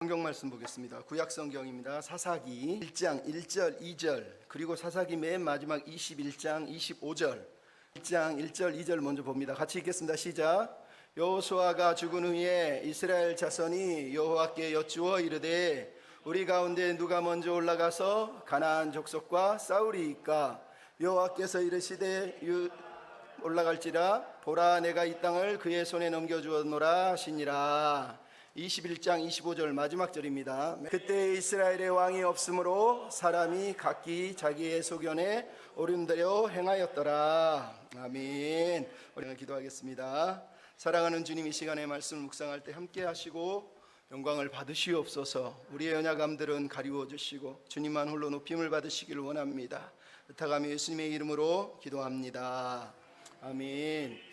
성경 말씀 보겠습니다. 구약 성경입니다. 사사기 1장 1절 2절 그리고 사사기 맨 마지막 21장 25절 1장 1절 2절 먼저 봅니다. 같이 읽겠습니다. 시작. 여호수아가 죽은 후에 이스라엘 자손이 여호와께 여쭈어 이르되 우리 가운데 누가 먼저 올라가서 가나안 족속과 싸우리이까? 여호와께서 이르시되 올라갈지라 보라 내가 이 땅을 그의 손에 넘겨주었노라 하시니라. 21장 25절 마지막 절입니다. 그때 이스라엘의 왕이 없으므로 사람이 각기 자기의 소견에 오른대로 행하였더라. 아멘. 우리는 기도하겠습니다. 사랑하는 주님, 이 시간에 말씀을 묵상할 때 함께 하시고 영광을 받으시옵소서. 우리의 연약함들은 가리워 주시고 주님만 홀로 높임을 받으시기를 원합니다. 부탁하며 예수님의 이름으로 기도합니다. 아멘.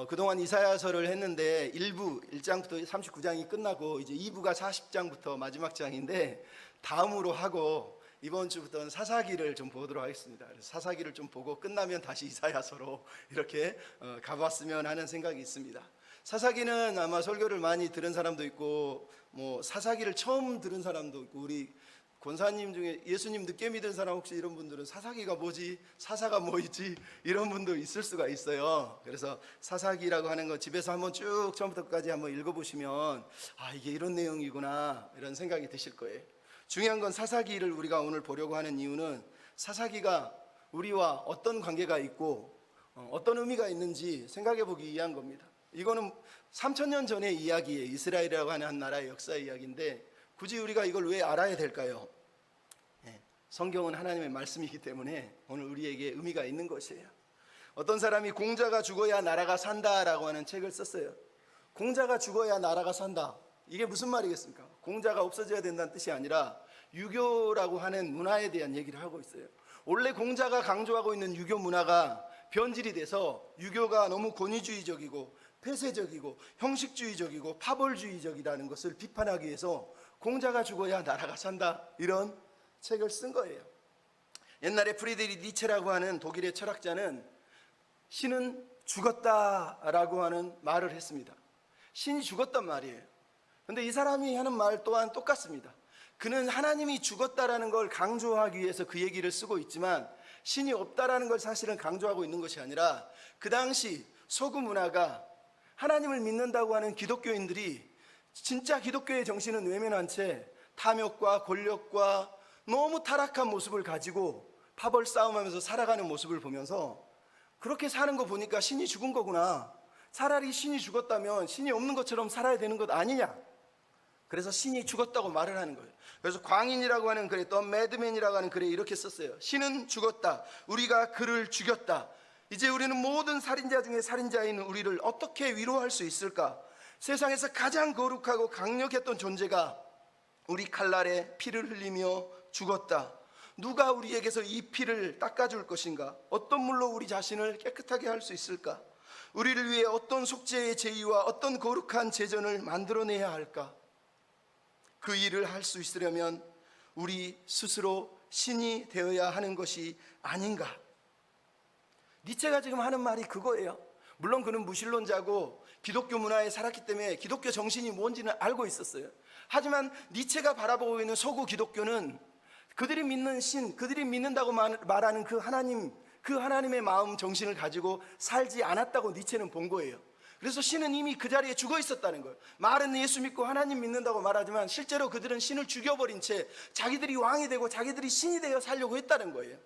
그동안 이사야서를 했는데 1장부터 39장이 끝나고 이제 2부가 40장부터 마지막 장인데 다음으로 하고 이번 주부터는 사사기를 좀 보도록 하겠습니다. 사사기를 좀 보고 끝나면 다시 이사야서로 이렇게 가봤으면 하는 생각이 있습니다. 사사기는 아마 설교를 많이 들은 사람도 있고 뭐 사사기를 처음 들은 사람도 있고, 우리 권사님 중에 예수님 늦게 믿은 사람 혹시 이런 분들은 사사기가 뭐지? 사사가 뭐이지? 이런 분도 있을 수가 있어요. 그래서 사사기라고 하는 거 집에서 한번 쭉 처음부터 끝까지 한번 읽어보시면 아, 이게 이런 내용이구나 이런 생각이 드실 거예요. 중요한 건 사사기를 우리가 오늘 보려고 하는 이유는 사사기가 우리와 어떤 관계가 있고 어떤 의미가 있는지 생각해 보기 위한 겁니다. 이거는 3000년 전의 이야기예요. 이스라엘이라고 하는 한 나라의 역사 이야기인데 굳이 우리가 이걸 왜 알아야 될까요? 성경은 하나님의 말씀이기 때문에 오늘 우리에게 의미가 있는 것이에요. 어떤 사람이 공자가 죽어야 나라가 산다라고 하는 책을 썼어요. 공자가 죽어야 나라가 산다. 이게 무슨 말이겠습니까? 공자가 없어져야 된다는 뜻이 아니라 유교라고 하는 문화에 대한 얘기를 하고 있어요. 원래 공자가 강조하고 있는 유교 문화가 변질이 돼서 유교가 너무 권위주의적이고 폐쇄적이고 형식주의적이고 파벌주의적이라는 것을 비판하기 위해서 공자가 죽어야 나라가 산다 이런 책을 쓴 거예요. 옛날에 프리드리히 니체라고 하는 독일의 철학자는 신은 죽었다라고 하는 말을 했습니다. 신이 죽었단 말이에요. 그런데 이 사람이 하는 말 또한 똑같습니다. 그는 하나님이 죽었다라는 걸 강조하기 위해서 그 얘기를 쓰고 있지만 신이 없다라는 걸 사실은 강조하고 있는 것이 아니라 그 당시 서구 문화가 하나님을 믿는다고 하는 기독교인들이 진짜 기독교의 정신은 외면한 채 탐욕과 권력과 너무 타락한 모습을 가지고 파벌 싸움하면서 살아가는 모습을 보면서 그렇게 사는 거 보니까 신이 죽은 거구나. 차라리 신이 죽었다면 신이 없는 것처럼 살아야 되는 것 아니냐. 그래서 신이 죽었다고 말을 하는 거예요. 그래서 광인이라고 하는 글에 또 매드맨이라고 하는 글에 이렇게 썼어요. 신은 죽었다. 우리가 그를 죽였다. 이제 우리는 모든 살인자 중에 살인자인 우리를 어떻게 위로할 수 있을까? 세상에서 가장 거룩하고 강력했던 존재가 우리 칼날에 피를 흘리며 죽었다. 누가 우리에게서 이 피를 닦아줄 것인가? 어떤 물로 우리 자신을 깨끗하게 할 수 있을까? 우리를 위해 어떤 속죄의 제의와 어떤 거룩한 제전을 만들어내야 할까? 그 일을 할 수 있으려면 우리 스스로 신이 되어야 하는 것이 아닌가? 니체가 지금 하는 말이 그거예요. 물론 그는 무신론자고 기독교 문화에 살았기 때문에 기독교 정신이 뭔지는 알고 있었어요. 하지만 니체가 바라보고 있는 서구 기독교는 그들이 믿는 신, 그들이 믿는다고 말하는 그 하나님의 마음 정신을 가지고 살지 않았다고 니체는 본 거예요. 그래서 신은 이미 그 자리에 죽어 있었다는 거예요. 말은 예수 믿고 하나님 믿는다고 말하지만 실제로 그들은 신을 죽여버린 채 자기들이 왕이 되고 자기들이 신이 되어 살려고 했다는 거예요.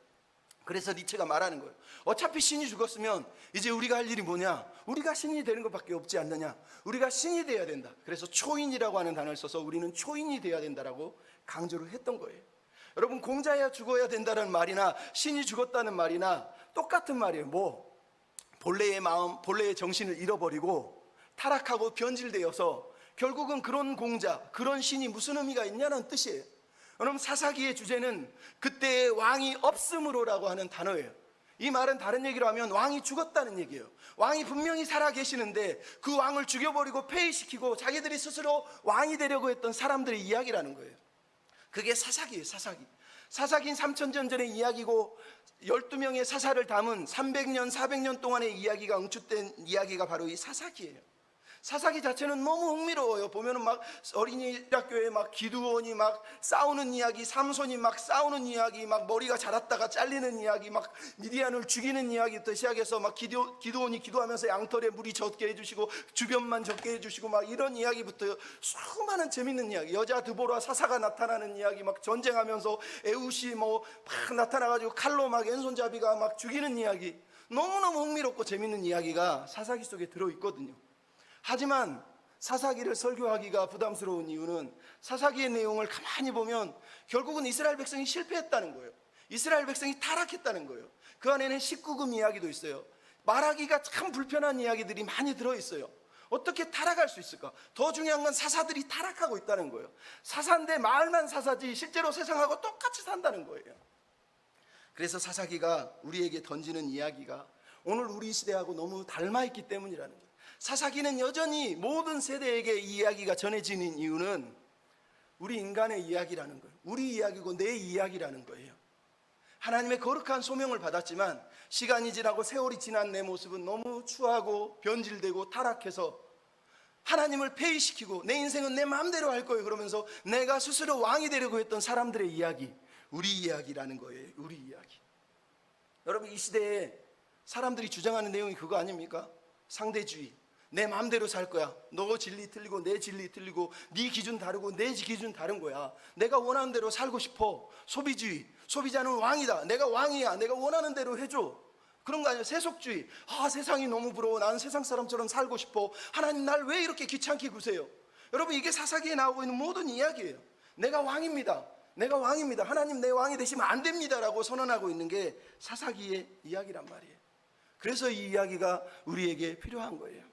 그래서 니체가 말하는 거예요. 어차피 신이 죽었으면 이제 우리가 할 일이 뭐냐? 우리가 신이 되는 것밖에 없지 않느냐? 우리가 신이 되어야 된다. 그래서 초인이라고 하는 단어를 써서 우리는 초인이 되어야 된다라고 강조를 했던 거예요. 여러분, 공자야 죽어야 된다는 말이나 신이 죽었다는 말이나 똑같은 말이에요. 본래의 마음, 본래의 정신을 잃어버리고 타락하고 변질되어서 결국은 그런 공자, 그런 신이 무슨 의미가 있냐는 뜻이에요. 여러분, 사사기의 주제는 그때의 왕이 없음으로라고 하는 단어예요. 이 말은 다른 얘기로 하면 왕이 죽었다는 얘기예요. 왕이 분명히 살아 계시는데 그 왕을 죽여버리고 폐위시키고 자기들이 스스로 왕이 되려고 했던 사람들의 이야기라는 거예요. 그게 사사기예요. 사사기는 3000년 전의 이야기고 12명의 사사를 담은 300년 400년 동안의 이야기가 응축된 이야기가 바로 이 사사기예요. 사사기 자체는 너무 흥미로워요. 보면은 막 어린이 학교에 막 기드온이 막 싸우는 이야기, 삼손이 막 싸우는 이야기, 막 머리가 자랐다가 잘리는 이야기, 막 미디안을 죽이는 이야기부터 시작해서 막 기드온이 기도하면서 양털에 물이 젖게 해주시고 주변만 젖게 해주시고 막 이런 이야기부터 수많은 재밌는 이야기, 여자 드보라 사사가 나타나는 이야기, 막 전쟁하면서 에웃이 뭐 막 나타나가지고 칼로 막 왼손잡이가 막 죽이는 이야기, 너무너무 흥미롭고 재밌는 이야기가 사사기 속에 들어있거든요. 하지만 사사기를 설교하기가 부담스러운 이유는 사사기의 내용을 가만히 보면 결국은 이스라엘 백성이 실패했다는 거예요. 이스라엘 백성이 타락했다는 거예요. 그 안에는 19금 이야기도 있어요. 말하기가 참 불편한 이야기들이 많이 들어있어요. 어떻게 타락할 수 있을까? 더 중요한 건 사사들이 타락하고 있다는 거예요. 사사인데 말만 사사지 실제로 세상하고 똑같이 산다는 거예요. 그래서 사사기가 우리에게 던지는 이야기가 오늘 우리 시대하고 너무 닮아있기 때문이라는 거예요. 사사기는 여전히 모든 세대에게 이 이야기가 전해지는 이유는 우리 인간의 이야기라는 거예요. 우리 이야기고 내 이야기라는 거예요. 하나님의 거룩한 소명을 받았지만 시간이 지나고 세월이 지난 내 모습은 너무 추하고 변질되고 타락해서 하나님을 폐위시키고 내 인생은 내 마음대로 할 거예요 그러면서 내가 스스로 왕이 되려고 했던 사람들의 이야기, 우리 이야기라는 거예요. 우리 이야기. 여러분, 이 시대에 사람들이 주장하는 내용이 그거 아닙니까? 상대주의. 내 마음대로 살 거야. 너 진리 틀리고 내 진리 틀리고 네 기준 다르고 내 기준 다른 거야. 내가 원하는 대로 살고 싶어. 소비주의. 소비자는 왕이다. 내가 왕이야. 내가 원하는 대로 해줘. 그런 거 아니에요. 세속주의. 세상이 너무 부러워. 나는 세상 사람처럼 살고 싶어. 하나님 날 왜 이렇게 귀찮게 구세요? 여러분, 이게 사사기에 나오고 있는 모든 이야기예요. 내가 왕입니다. 내가 왕입니다. 하나님 내 왕이 되시면 안 됩니다라고 선언하고 있는 게 사사기의 이야기란 말이에요. 그래서 이 이야기가 우리에게 필요한 거예요.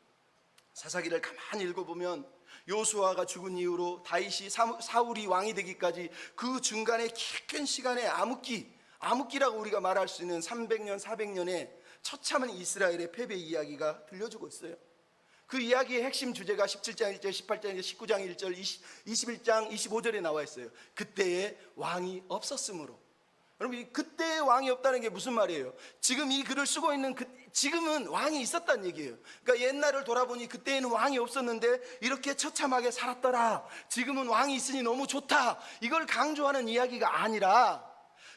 사사기를 가만히 읽어보면 요수아가 죽은 이후로 다윗이 사울이 왕이 되기까지 그 중간에 긴 시간에 암흑기라고 우리가 말할 수 있는 300년 400년의 처참한 이스라엘의 패배 이야기가 들려주고 있어요. 그 이야기의 핵심 주제가 17장 1절, 18장 1절, 19장 1절, 21장 25절에 나와 있어요. 그때에 왕이 없었으므로. 여러분, 그때의 왕이 없다는 게 무슨 말이에요? 지금 이 글을 쓰고 있는 지금은 왕이 있었다는 얘기예요. 그러니까 옛날을 돌아보니 그때에는 왕이 없었는데 이렇게 처참하게 살았더라. 지금은 왕이 있으니 너무 좋다. 이걸 강조하는 이야기가 아니라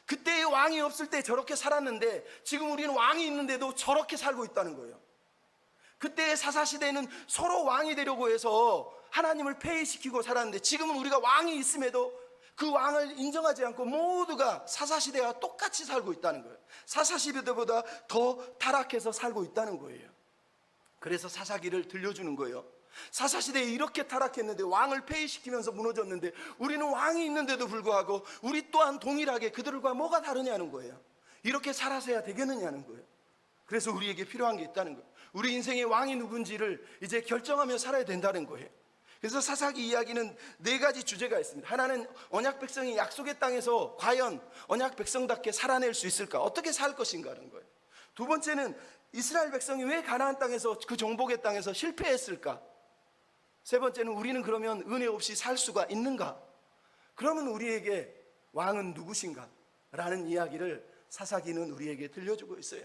그때의 왕이 없을 때 저렇게 살았는데 지금 우리는 왕이 있는데도 저렇게 살고 있다는 거예요. 그때의 사사시대는 서로 왕이 되려고 해서 하나님을 폐위시키고 살았는데 지금은 우리가 왕이 있음에도 그 왕을 인정하지 않고 모두가 사사시대와 똑같이 살고 있다는 거예요. 사사시대보다 더 타락해서 살고 있다는 거예요. 그래서 사사기를 들려주는 거예요. 사사시대에 이렇게 타락했는데 왕을 폐위시키면서 무너졌는데 우리는 왕이 있는데도 불구하고 우리 또한 동일하게 그들과 뭐가 다르냐는 거예요. 이렇게 살아서야 되겠느냐는 거예요. 그래서 우리에게 필요한 게 있다는 거예요. 우리 인생의 왕이 누군지를 이제 결정하며 살아야 된다는 거예요. 그래서 사사기 이야기는 4가지 주제가 있습니다. 하나는 언약 백성이 약속의 땅에서 과연 언약 백성답게 살아낼 수 있을까? 어떻게 살 것인가라는 거예요. 두 번째는 이스라엘 백성이 왜 가나안 땅에서 그 정복의 땅에서 실패했을까? 세 번째는 우리는 그러면 은혜 없이 살 수가 있는가? 그러면 우리에게 왕은 누구신가? 라는 이야기를 사사기는 우리에게 들려주고 있어요.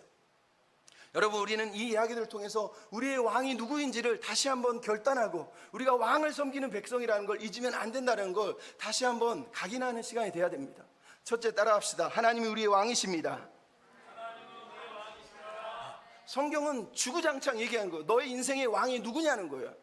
여러분, 우리는 이 이야기를 통해서 우리의 왕이 누구인지를 다시 한번 결단하고 우리가 왕을 섬기는 백성이라는 걸 잊으면 안 된다는 걸 다시 한번 각인하는 시간이 돼야 됩니다. 첫째, 따라합시다. 하나님이 우리의 왕이십니다. 성경은 주구장창 얘기하는 거예요. 너의 인생의 왕이 누구냐는 거예요.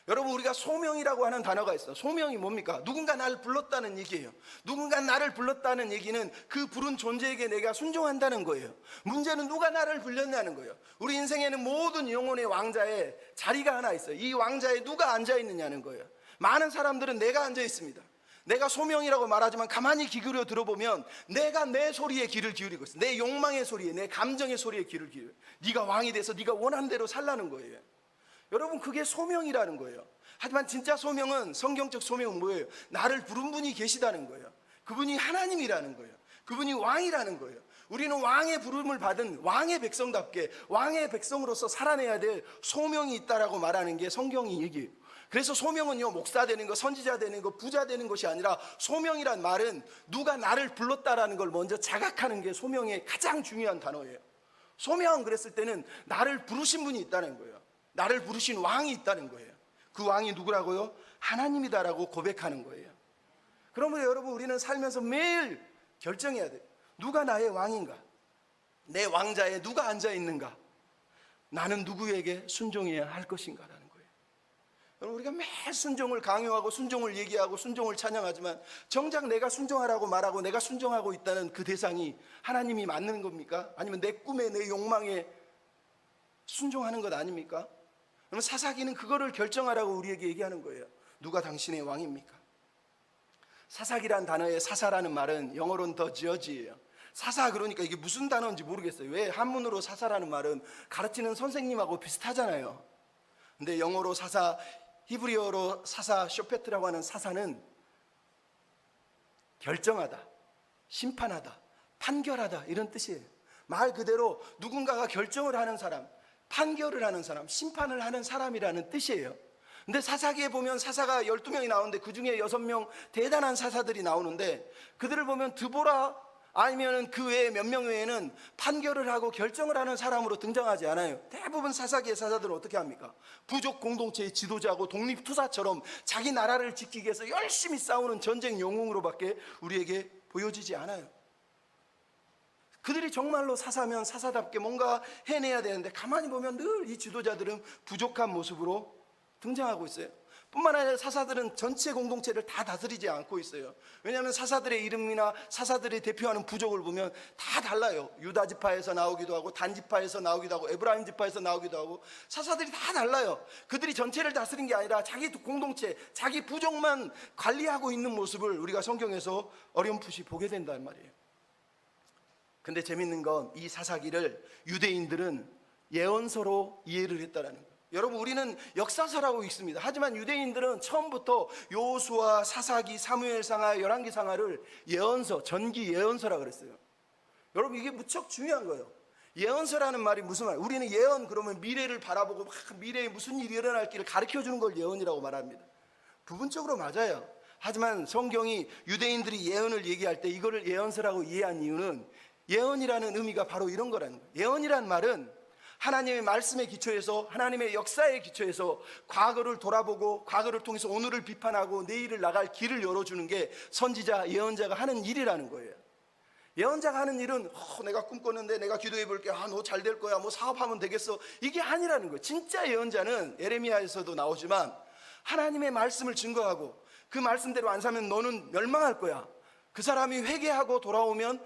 여러분, 우리가 소명이라고 하는 단어가 있어요. 소명이 뭡니까? 누군가 나를 불렀다는 얘기예요. 누군가 나를 불렀다는 얘기는 그 부른 존재에게 내가 순종한다는 거예요. 문제는 누가 나를 불렀냐는 거예요. 우리 인생에는 모든 영혼의 왕자에 자리가 하나 있어요. 이 왕자에 누가 앉아 있느냐는 거예요. 많은 사람들은 내가 앉아 있습니다. 내가 소명이라고 말하지만 가만히 귀 기울여 들어보면 내가 내 소리에 귀를 기울이고 있어요. 내 욕망의 소리에, 내 감정의 소리에 귀를 기울여요. 네가 왕이 돼서 네가 원하는 대로 살라는 거예요. 여러분, 그게 소명이라는 거예요. 하지만 진짜 소명은, 성경적 소명은 뭐예요? 나를 부른 분이 계시다는 거예요. 그분이 하나님이라는 거예요. 그분이 왕이라는 거예요. 우리는 왕의 부름을 받은 왕의 백성답게 왕의 백성으로서 살아내야 될 소명이 있다라고 말하는 게 성경이 얘기해요. 그래서 소명은요, 목사 되는 거, 선지자 되는 거, 부자 되는 것이 아니라 소명이란 말은 누가 나를 불렀다라는 걸 먼저 자각하는 게 소명의 가장 중요한 단어예요. 소명 그랬을 때는 나를 부르신 분이 있다는 거예요. 나를 부르신 왕이 있다는 거예요. 그 왕이 누구라고요? 하나님이다라고 고백하는 거예요. 그러므로 여러분, 우리는 살면서 매일 결정해야 돼요. 누가 나의 왕인가? 내 왕자에 누가 앉아 있는가? 나는 누구에게 순종해야 할 것인가라는 거예요. 여러분, 우리가 매일 순종을 강요하고 순종을 얘기하고 순종을 찬양하지만 정작 내가 순종하라고 말하고 내가 순종하고 있다는 그 대상이 하나님이 맞는 겁니까? 아니면 내 꿈에 내 욕망에 순종하는 것 아닙니까? 그러면 사사기는 그거를 결정하라고 우리에게 얘기하는 거예요. 누가 당신의 왕입니까? 사사기란 단어의 사사라는 말은 영어로는 더 지어지예요. 사사, 그러니까 이게 무슨 단어인지 모르겠어요. 왜 한문으로 사사라는 말은 가르치는 선생님하고 비슷하잖아요. 근데 영어로 사사, 히브리어로 사사, 쇼페트라고 하는 사사는 결정하다, 심판하다, 판결하다, 이런 뜻이에요. 말 그대로 누군가가 결정을 하는 사람, 판결을 하는 사람, 심판을 하는 사람이라는 뜻이에요. 근데 사사기에 보면 사사가 12명이 나오는데 그 중에 6명 대단한 사사들이 나오는데, 그들을 보면 드보라 아니면 그 외에 몇 명 외에는 판결을 하고 결정을 하는 사람으로 등장하지 않아요. 대부분 사사기의 사사들은 어떻게 합니까? 부족 공동체의 지도자고 독립투사처럼 자기 나라를 지키기 위해서 열심히 싸우는 전쟁 영웅으로밖에 우리에게 보여지지 않아요. 그들이 정말로 사사면 사사답게 뭔가 해내야 되는데 가만히 보면 늘 이 지도자들은 부족한 모습으로 등장하고 있어요. 뿐만 아니라 사사들은 전체 공동체를 다 다스리지 않고 있어요. 왜냐하면 사사들의 이름이나 사사들이 대표하는 부족을 보면 다 달라요. 유다 지파에서 나오기도 하고 단 지파에서 나오기도 하고 에브라임 지파에서 나오기도 하고 사사들이 다 달라요. 그들이 전체를 다스린 게 아니라 자기 공동체, 자기 부족만 관리하고 있는 모습을 우리가 성경에서 어렴풋이 보게 된단 말이에요. 근데 재밌는 건 이 사사기를 유대인들은 예언서로 이해를 했다라는 거예요. 여러분, 우리는 역사서라고 읽습니다. 하지만 유대인들은 처음부터 여호수아, 사사기, 사무엘상하, 열왕기상하를 예언서, 전기 예언서라고 그랬어요. 여러분, 이게 무척 중요한 거예요. 예언서라는 말이 무슨 말이에요? 우리는 예언 그러면 미래를 바라보고 막 미래에 무슨 일이 일어날기를 가르쳐주는 걸 예언이라고 말합니다. 부분적으로 맞아요. 하지만 성경이 유대인들이 예언을 얘기할 때 이거를 예언서라고 이해한 이유는 예언이라는 의미가 바로 이런 거라는 거예요. 예언이란 말은 하나님의 말씀에 기초해서, 하나님의 역사에 기초해서 과거를 돌아보고 과거를 통해서 오늘을 비판하고 내일을 나갈 길을 열어주는 게 선지자, 예언자가 하는 일이라는 거예요. 예언자가 하는 일은 내가 꿈꿨는데 내가 기도해 볼게, 너 잘 될 거야, 뭐 사업하면 되겠어, 이게 아니라는 거예요. 진짜 예언자는 에레미야에서도 나오지만 하나님의 말씀을 증거하고 그 말씀대로 안 사면 너는 멸망할 거야, 그 사람이 회개하고 돌아오면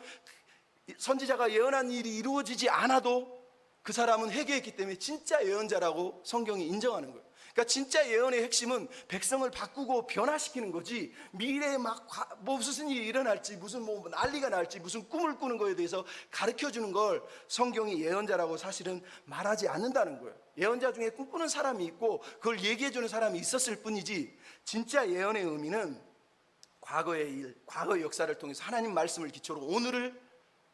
선지자가 예언한 일이 이루어지지 않아도 그 사람은 회개했기 때문에 진짜 예언자라고 성경이 인정하는 거예요. 그러니까 진짜 예언의 핵심은 백성을 바꾸고 변화시키는 거지, 미래에 막 무슨 일이 일어날지, 무슨 뭐 난리가 날지, 무슨 꿈을 꾸는 거에 대해서 가르쳐주는 걸 성경이 예언자라고 사실은 말하지 않는다는 거예요. 예언자 중에 꿈꾸는 사람이 있고 그걸 얘기해주는 사람이 있었을 뿐이지, 진짜 예언의 의미는 과거의 일, 과거의 역사를 통해서 하나님 말씀을 기초로 오늘을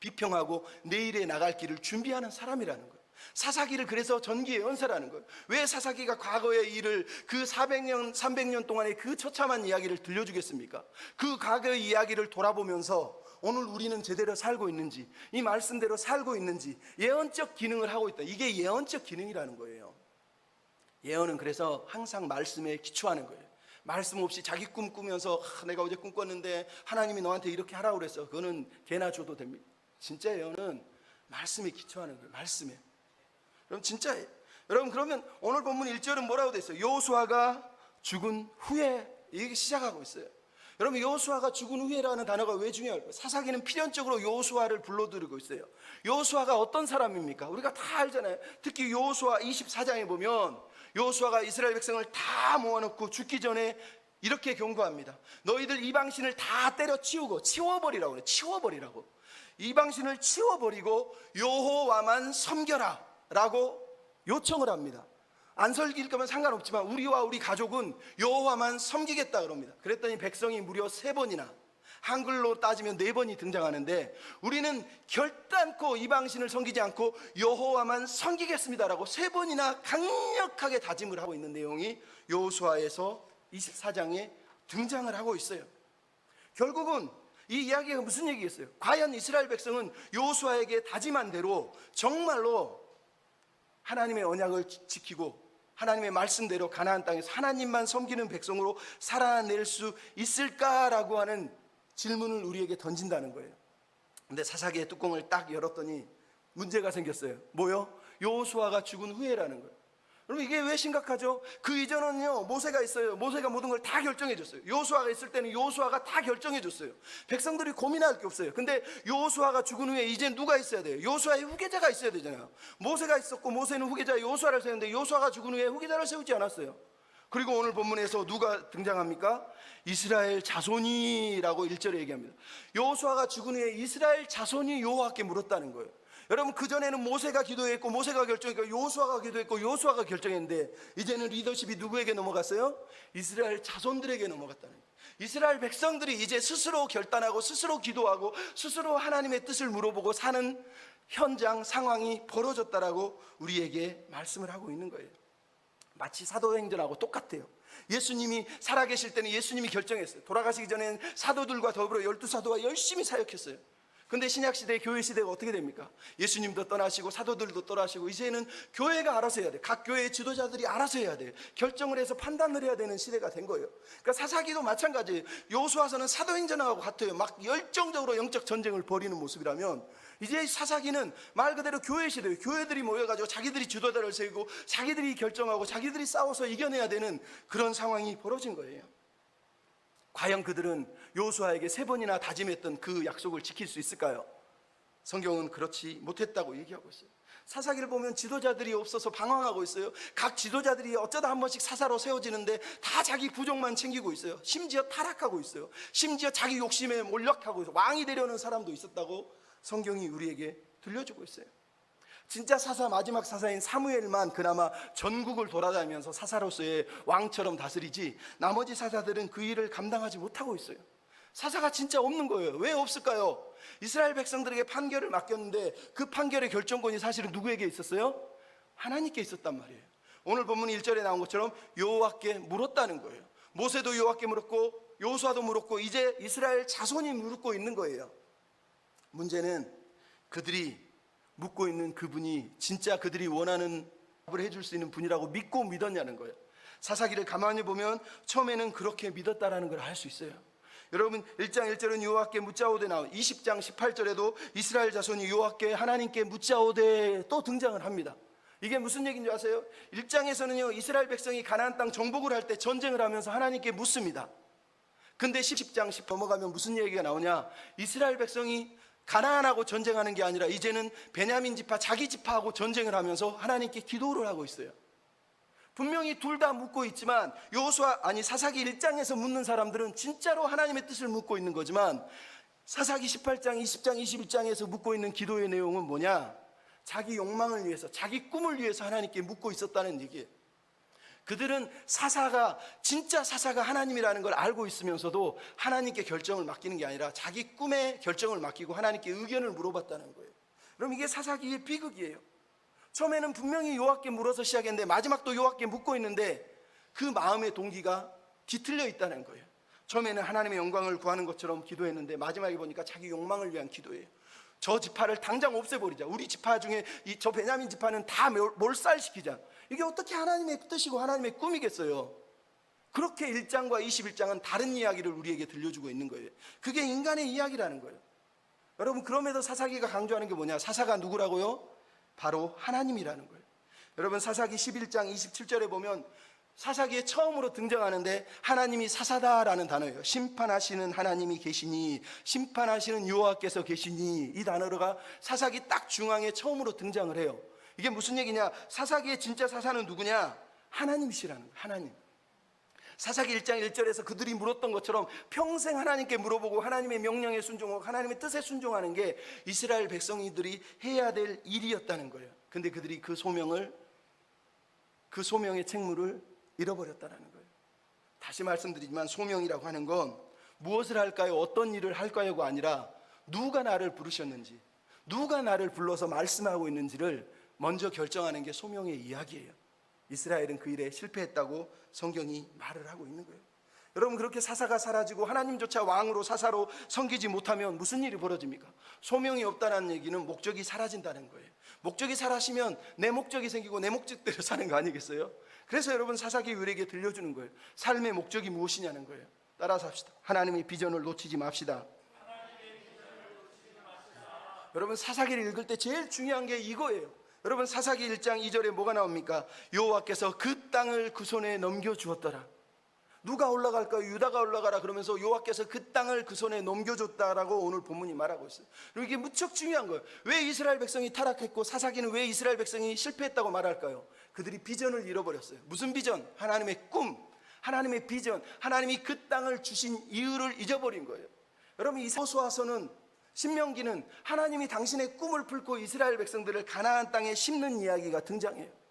비평하고 내일에 나갈 길을 준비하는 사람이라는 거예요. 사사기를 그래서 전기 예언서라는 거예요. 왜 사사기가 과거의 일을, 그 400년, 300년 동안의 그 처참한 이야기를 들려주겠습니까? 그 과거의 이야기를 돌아보면서 오늘 우리는 제대로 살고 있는지, 이 말씀대로 살고 있는지 예언적 기능을 하고 있다. 이게 예언적 기능이라는 거예요. 예언은 그래서 항상 말씀에 기초하는 거예요. 말씀 없이 자기 꿈 꾸면서 내가 어제 꿈 꿨는데 하나님이 너한테 이렇게 하라고 그랬어, 그거는 개나 줘도 됩니다. 진짜 예언은 말씀에 기초하는 거예요. 말씀에. 그럼 진짜, 여러분, 그러면 오늘 본문 1절은 뭐라고 돼 있어요? 여호수아가 죽은 후에, 이게 시작하고 있어요. 여러분, 여호수아가 죽은 후에라는 단어가 왜 중요할까요? 사사기는 필연적으로 여호수아를 불러들이고 있어요. 여호수아가 어떤 사람입니까? 우리가 다 알잖아요. 특히 여호수아 24장에 보면 여호수아가 이스라엘 백성을 다 모아놓고 죽기 전에 이렇게 경고합니다. 너희들 이방신을 다 때려치우고, 치워버리라고 그래요. 치워버리라고. 이방신을 치워버리고 여호와만 섬겨라 라고 요청을 합니다. 안 섬길 거면 상관없지만 우리와 우리 가족은 여호와만 섬기겠다 그럽니다. 그랬더니 백성이 무려 3번이나, 한글로 따지면 4번이 등장하는데, 우리는 결단코 이방신을 섬기지 않고 여호와만 섬기겠습니다라고 3번이나 강력하게 다짐을 하고 있는 내용이 여호수아에서 24장에 등장을 하고 있어요. 결국은 이 이야기가 무슨 얘기겠어요? 과연 이스라엘 백성은 여호수아에게 다짐한 대로 정말로 하나님의 언약을 지키고 하나님의 말씀대로 가나안 땅에서 하나님만 섬기는 백성으로 살아낼 수 있을까라고 하는 질문을 우리에게 던진다는 거예요. 근데 사사기의 뚜껑을 딱 열었더니 문제가 생겼어요. 뭐요? 여호수아가 죽은 후에라는 거예요. 여러분, 이게 왜 심각하죠? 그 이전은요, 모세가 있어요. 모세가 모든 걸 다 결정해 줬어요. 여호수아가 있을 때는 여호수아가 다 결정해 줬어요. 백성들이 고민할 게 없어요. 근데 여호수아가 죽은 후에 이제 누가 있어야 돼요? 여호수아의 후계자가 있어야 되잖아요. 모세가 있었고 모세는 후계자 여호수아를 세웠는데 여호수아가 죽은 후에 후계자를 세우지 않았어요. 그리고 오늘 본문에서 누가 등장합니까? 이스라엘 자손이라고 1절에 얘기합니다. 여호수아가 죽은 후에 이스라엘 자손이 여호와께 물었다는 거예요. 여러분, 그전에는 모세가 기도했고 모세가 결정했고 여호수아가 기도했고 여호수아가 결정했는데 이제는 리더십이 누구에게 넘어갔어요? 이스라엘 자손들에게 넘어갔다는 거예요. 이스라엘 백성들이 이제 스스로 결단하고 스스로 기도하고 스스로 하나님의 뜻을 물어보고 사는 현장 상황이 벌어졌다라고 우리에게 말씀을 하고 있는 거예요. 마치 사도행전하고 똑같아요. 예수님이 살아계실 때는 예수님이 결정했어요. 돌아가시기 전에는 사도들과 더불어 12사도가 열심히 사역했어요. 근데 신약시대 교회 시대가 어떻게 됩니까? 예수님도 떠나시고 사도들도 떠나시고 이제는 교회가 알아서 해야 돼. 각 교회의 지도자들이 알아서 해야 돼. 결정을 해서 판단을 해야 되는 시대가 된 거예요. 그러니까 사사기도 마찬가지예요. 여호수아서는 사도행전하고 같아요. 막 열정적으로 영적 전쟁을 벌이는 모습이라면 이제 사사기는 말 그대로 교회 시대예요. 교회들이 모여가지고 자기들이 지도자를 세우고 자기들이 결정하고 자기들이 싸워서 이겨내야 되는 그런 상황이 벌어진 거예요. 과연 그들은 여호수아에게 3번이나 다짐했던 그 약속을 지킬 수 있을까요? 성경은 그렇지 못했다고 얘기하고 있어요. 사사기를 보면 지도자들이 없어서 방황하고 있어요. 각 지도자들이 어쩌다 한 번씩 사사로 세워지는데 다 자기 부족만 챙기고 있어요. 심지어 타락하고 있어요. 심지어 자기 욕심에 몰락하고 있어요. 왕이 되려는 사람도 있었다고 성경이 우리에게 들려주고 있어요. 진짜 사사, 마지막 사사인 사무엘만 그나마 전국을 돌아다니면서 사사로서의 왕처럼 다스리지 나머지 사사들은 그 일을 감당하지 못하고 있어요. 사사가 진짜 없는 거예요. 왜 없을까요? 이스라엘 백성들에게 판결을 맡겼는데 그 판결의 결정권이 사실은 누구에게 있었어요? 하나님께 있었단 말이에요. 오늘 본문 1절에 나온 것처럼 여호와께 물었다는 거예요. 모세도 여호와께 물었고 여호수아도 물었고 이제 이스라엘 자손이 물고 있는 거예요. 문제는 그들이 묻고 있는 그분이 진짜 그들이 원하는 답을 해줄 수 있는 분이라고 믿고 믿었냐는 거예요. 사사기를 가만히 보면 처음에는 그렇게 믿었다라는 걸 알 수 있어요. 여러분, 1장 1절은 여호와께 묻자오되 나오고 20장 18절에도 이스라엘 자손이 여호와께 하나님께 묻자오되 또 등장을 합니다. 이게 무슨 얘기인지 아세요? 1장에서는요 이스라엘 백성이 가나안 땅 정복을 할 때 전쟁을 하면서 하나님께 묻습니다. 근데 10장 10 넘어가면 무슨 얘기가 나오냐? 이스라엘 백성이 가나안하고 전쟁하는 게 아니라 이제는 베냐민 지파 자기 지파하고 전쟁을 하면서 하나님께 기도를 하고 있어요. 분명히 둘 다 묻고 있지만 사사기 1장에서 묻는 사람들은 진짜로 하나님의 뜻을 묻고 있는 거지만 사사기 18장, 20장, 21장에서 묻고 있는 기도의 내용은 뭐냐? 자기 욕망을 위해서, 자기 꿈을 위해서 하나님께 묻고 있었다는 얘기예요. 그들은 진짜 사사가 하나님이라는 걸 알고 있으면서도 하나님께 결정을 맡기는 게 아니라 자기 꿈에 결정을 맡기고 하나님께 의견을 물어봤다는 거예요. 그럼 이게 사사기의 비극이에요. 처음에는 분명히 여호와께 물어서 시작했는데 마지막도 여호와께 묻고 있는데 그 마음의 동기가 뒤틀려 있다는 거예요. 처음에는 하나님의 영광을 구하는 것처럼 기도했는데 마지막에 보니까 자기 욕망을 위한 기도예요. 저 지파를 당장 없애버리자. 우리 지파 중에 저 베냐민 지파는 다 몰살시키자. 이게 어떻게 하나님의 뜻이고 하나님의 꿈이겠어요? 그렇게 1장과 21장은 다른 이야기를 우리에게 들려주고 있는 거예요. 그게 인간의 이야기라는 거예요. 여러분, 그럼에도 사사기가 강조하는 게 뭐냐? 사사가 누구라고요? 바로 하나님이라는 거예요. 여러분, 사사기 11장 27절에 보면 사사기에 처음으로 등장하는데 하나님이 사사다라는 단어예요. 심판하시는 하나님이 계시니, 심판하시는 여호와께서 계시니, 이 단어가 사사기 딱 중앙에 처음으로 등장을 해요. 이게 무슨 얘기냐? 사사기의 진짜 사사는 누구냐? 하나님이시라는 거예요. 하나님. 사사기 1장 1절에서 그들이 물었던 것처럼 평생 하나님께 물어보고 하나님의 명령에 순종하고 하나님의 뜻에 순종하는 게 이스라엘 백성이들이 해야 될 일이었다는 거예요. 근데 그들이 그 소명의 책무를 잃어버렸다는 거예요. 다시 말씀드리지만 소명이라고 하는 건 무엇을 할까요? 어떤 일을 할까요가 아니라 누가 나를 부르셨는지, 누가 나를 불러서 말씀하고 있는지를 먼저 결정하는 게 소명의 이야기예요. 이스라엘은 그 일에 실패했다고 성경이 말을 하고 있는 거예요. 여러분, 그렇게 사사가 사라지고 하나님조차 왕으로 사사로 섬기지 못하면 무슨 일이 벌어집니까? 소명이 없다는 얘기는 목적이 사라진다는 거예요. 목적이 사라지면 내 목적이 생기고 내 목적대로 사는 거 아니겠어요? 그래서 여러분 사사기 우리에게 들려주는 거예요. 삶의 목적이 무엇이냐는 거예요. 따라서 합시다. 하나님의 비전을 놓치지 맙시다. 여러분 사사기를 읽을 때 제일 중요한 게 이거예요. 여러분 사사기 1장 2절에 뭐가 나옵니까? 여호와께서 그 땅을 그 손에 넘겨주었더라. 누가 올라갈까요? 유다가 올라가라 그러면서 여호와께서 그 땅을 그 손에 넘겨줬다라고 오늘 본문이 말하고 있어요. 그리고 이게 무척 중요한 거예요. 왜 이스라엘 백성이 타락했고 사사기는 왜 이스라엘 백성이 실패했다고 말할까요? 그들이 비전을 잃어버렸어요. 무슨 비전? 하나님의 꿈, 하나님의 비전, 하나님이 그 땅을 주신 이유를 잊어버린 거예요. 여러분 이 호수아서는 신명기는 하나님이 당신의 꿈을 품고 이스라엘 백성들을 가나안 땅에 심는 이야기가 등장해요.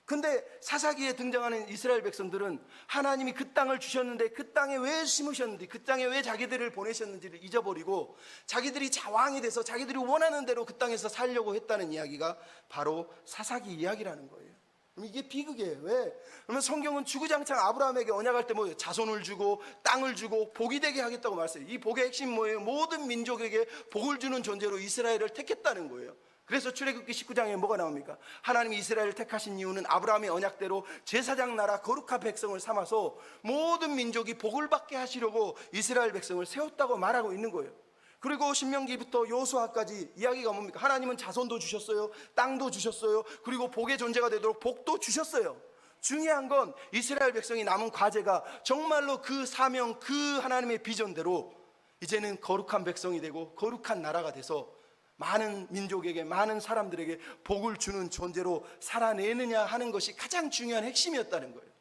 근데 사사기에 등장하는 이스라엘 백성들은 하나님이 그 땅을 주셨는데 그 땅에 왜 심으셨는지, 그 땅에 왜 자기들을 보내셨는지를 잊어버리고 자기들이 자왕이 돼서 자기들이 원하는 대로 그 땅에서 살려고 했다는 이야기가 바로 사사기 이야기라는 거예요. 그럼 이게 비극이에요. 왜? 그러면 성경은 주구장창 아브라함에게 언약할 때 뭐예요? 자손을 주고 땅을 주고 복이 되게 하겠다고 말했어요. 이 복의 핵심 뭐예요? 모든 민족에게 복을 주는 존재로 이스라엘을 택했다는 거예요. 그래서 출애굽기 19장에 뭐가 나옵니까? 하나님이 이스라엘을 택하신 이유는 아브라함의 언약대로 제사장 나라 거룩한 백성을 삼아서 모든 민족이 복을 받게 하시려고 이스라엘 백성을 세웠다고 말하고 있는 거예요. 그리고 신명기부터 여호수아까지 이야기가 뭡니까? 하나님은 자손도 주셨어요, 땅도 주셨어요, 그리고 복의 존재가 되도록 복도 주셨어요. 중요한 건 이스라엘 백성이 남은 과제가 정말로 그 사명, 그 하나님의 비전대로 이제는 거룩한 백성이 되고 거룩한 나라가 돼서 많은 민족에게, 많은 사람들에게 복을 주는 존재로 살아내느냐 하는 것이 가장 중요한 핵심이었다는 거예요.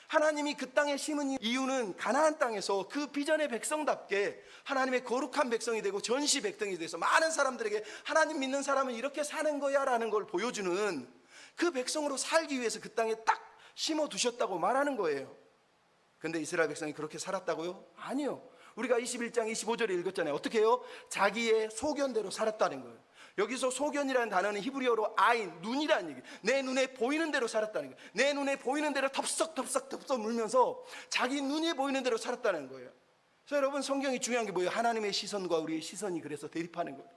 하나님이 그 땅에 심은 이유는 가나안 땅에서 그 비전의 백성답게 하나님의 거룩한 백성이 되고 전시 백성이 돼서 많은 사람들에게 하나님 믿는 사람은 이렇게 사는 거야 라는 걸 보여주는 그 백성으로 살기 위해서 그 땅에 딱 심어두셨다고 말하는 거예요. 근데 이스라엘 백성이 그렇게 살았다고요? 아니요. 우리가 21장 25절에 읽었잖아요. 어떻게 해요? 자기의 소견대로 살았다는 거예요. 여기서 소견이라는 단어는 히브리어로 아인, 눈이라는 얘기예요. 내 눈에 보이는 대로 살았다는 거예요. 내 눈에 보이는 대로 덥석덥석 물면서 자기 눈에 보이는 대로 살았다는 거예요. 그래서 여러분 성경이 중요한 게 뭐예요? 하나님의 시선과 우리의 시선이 그래서 대립하는 거예요.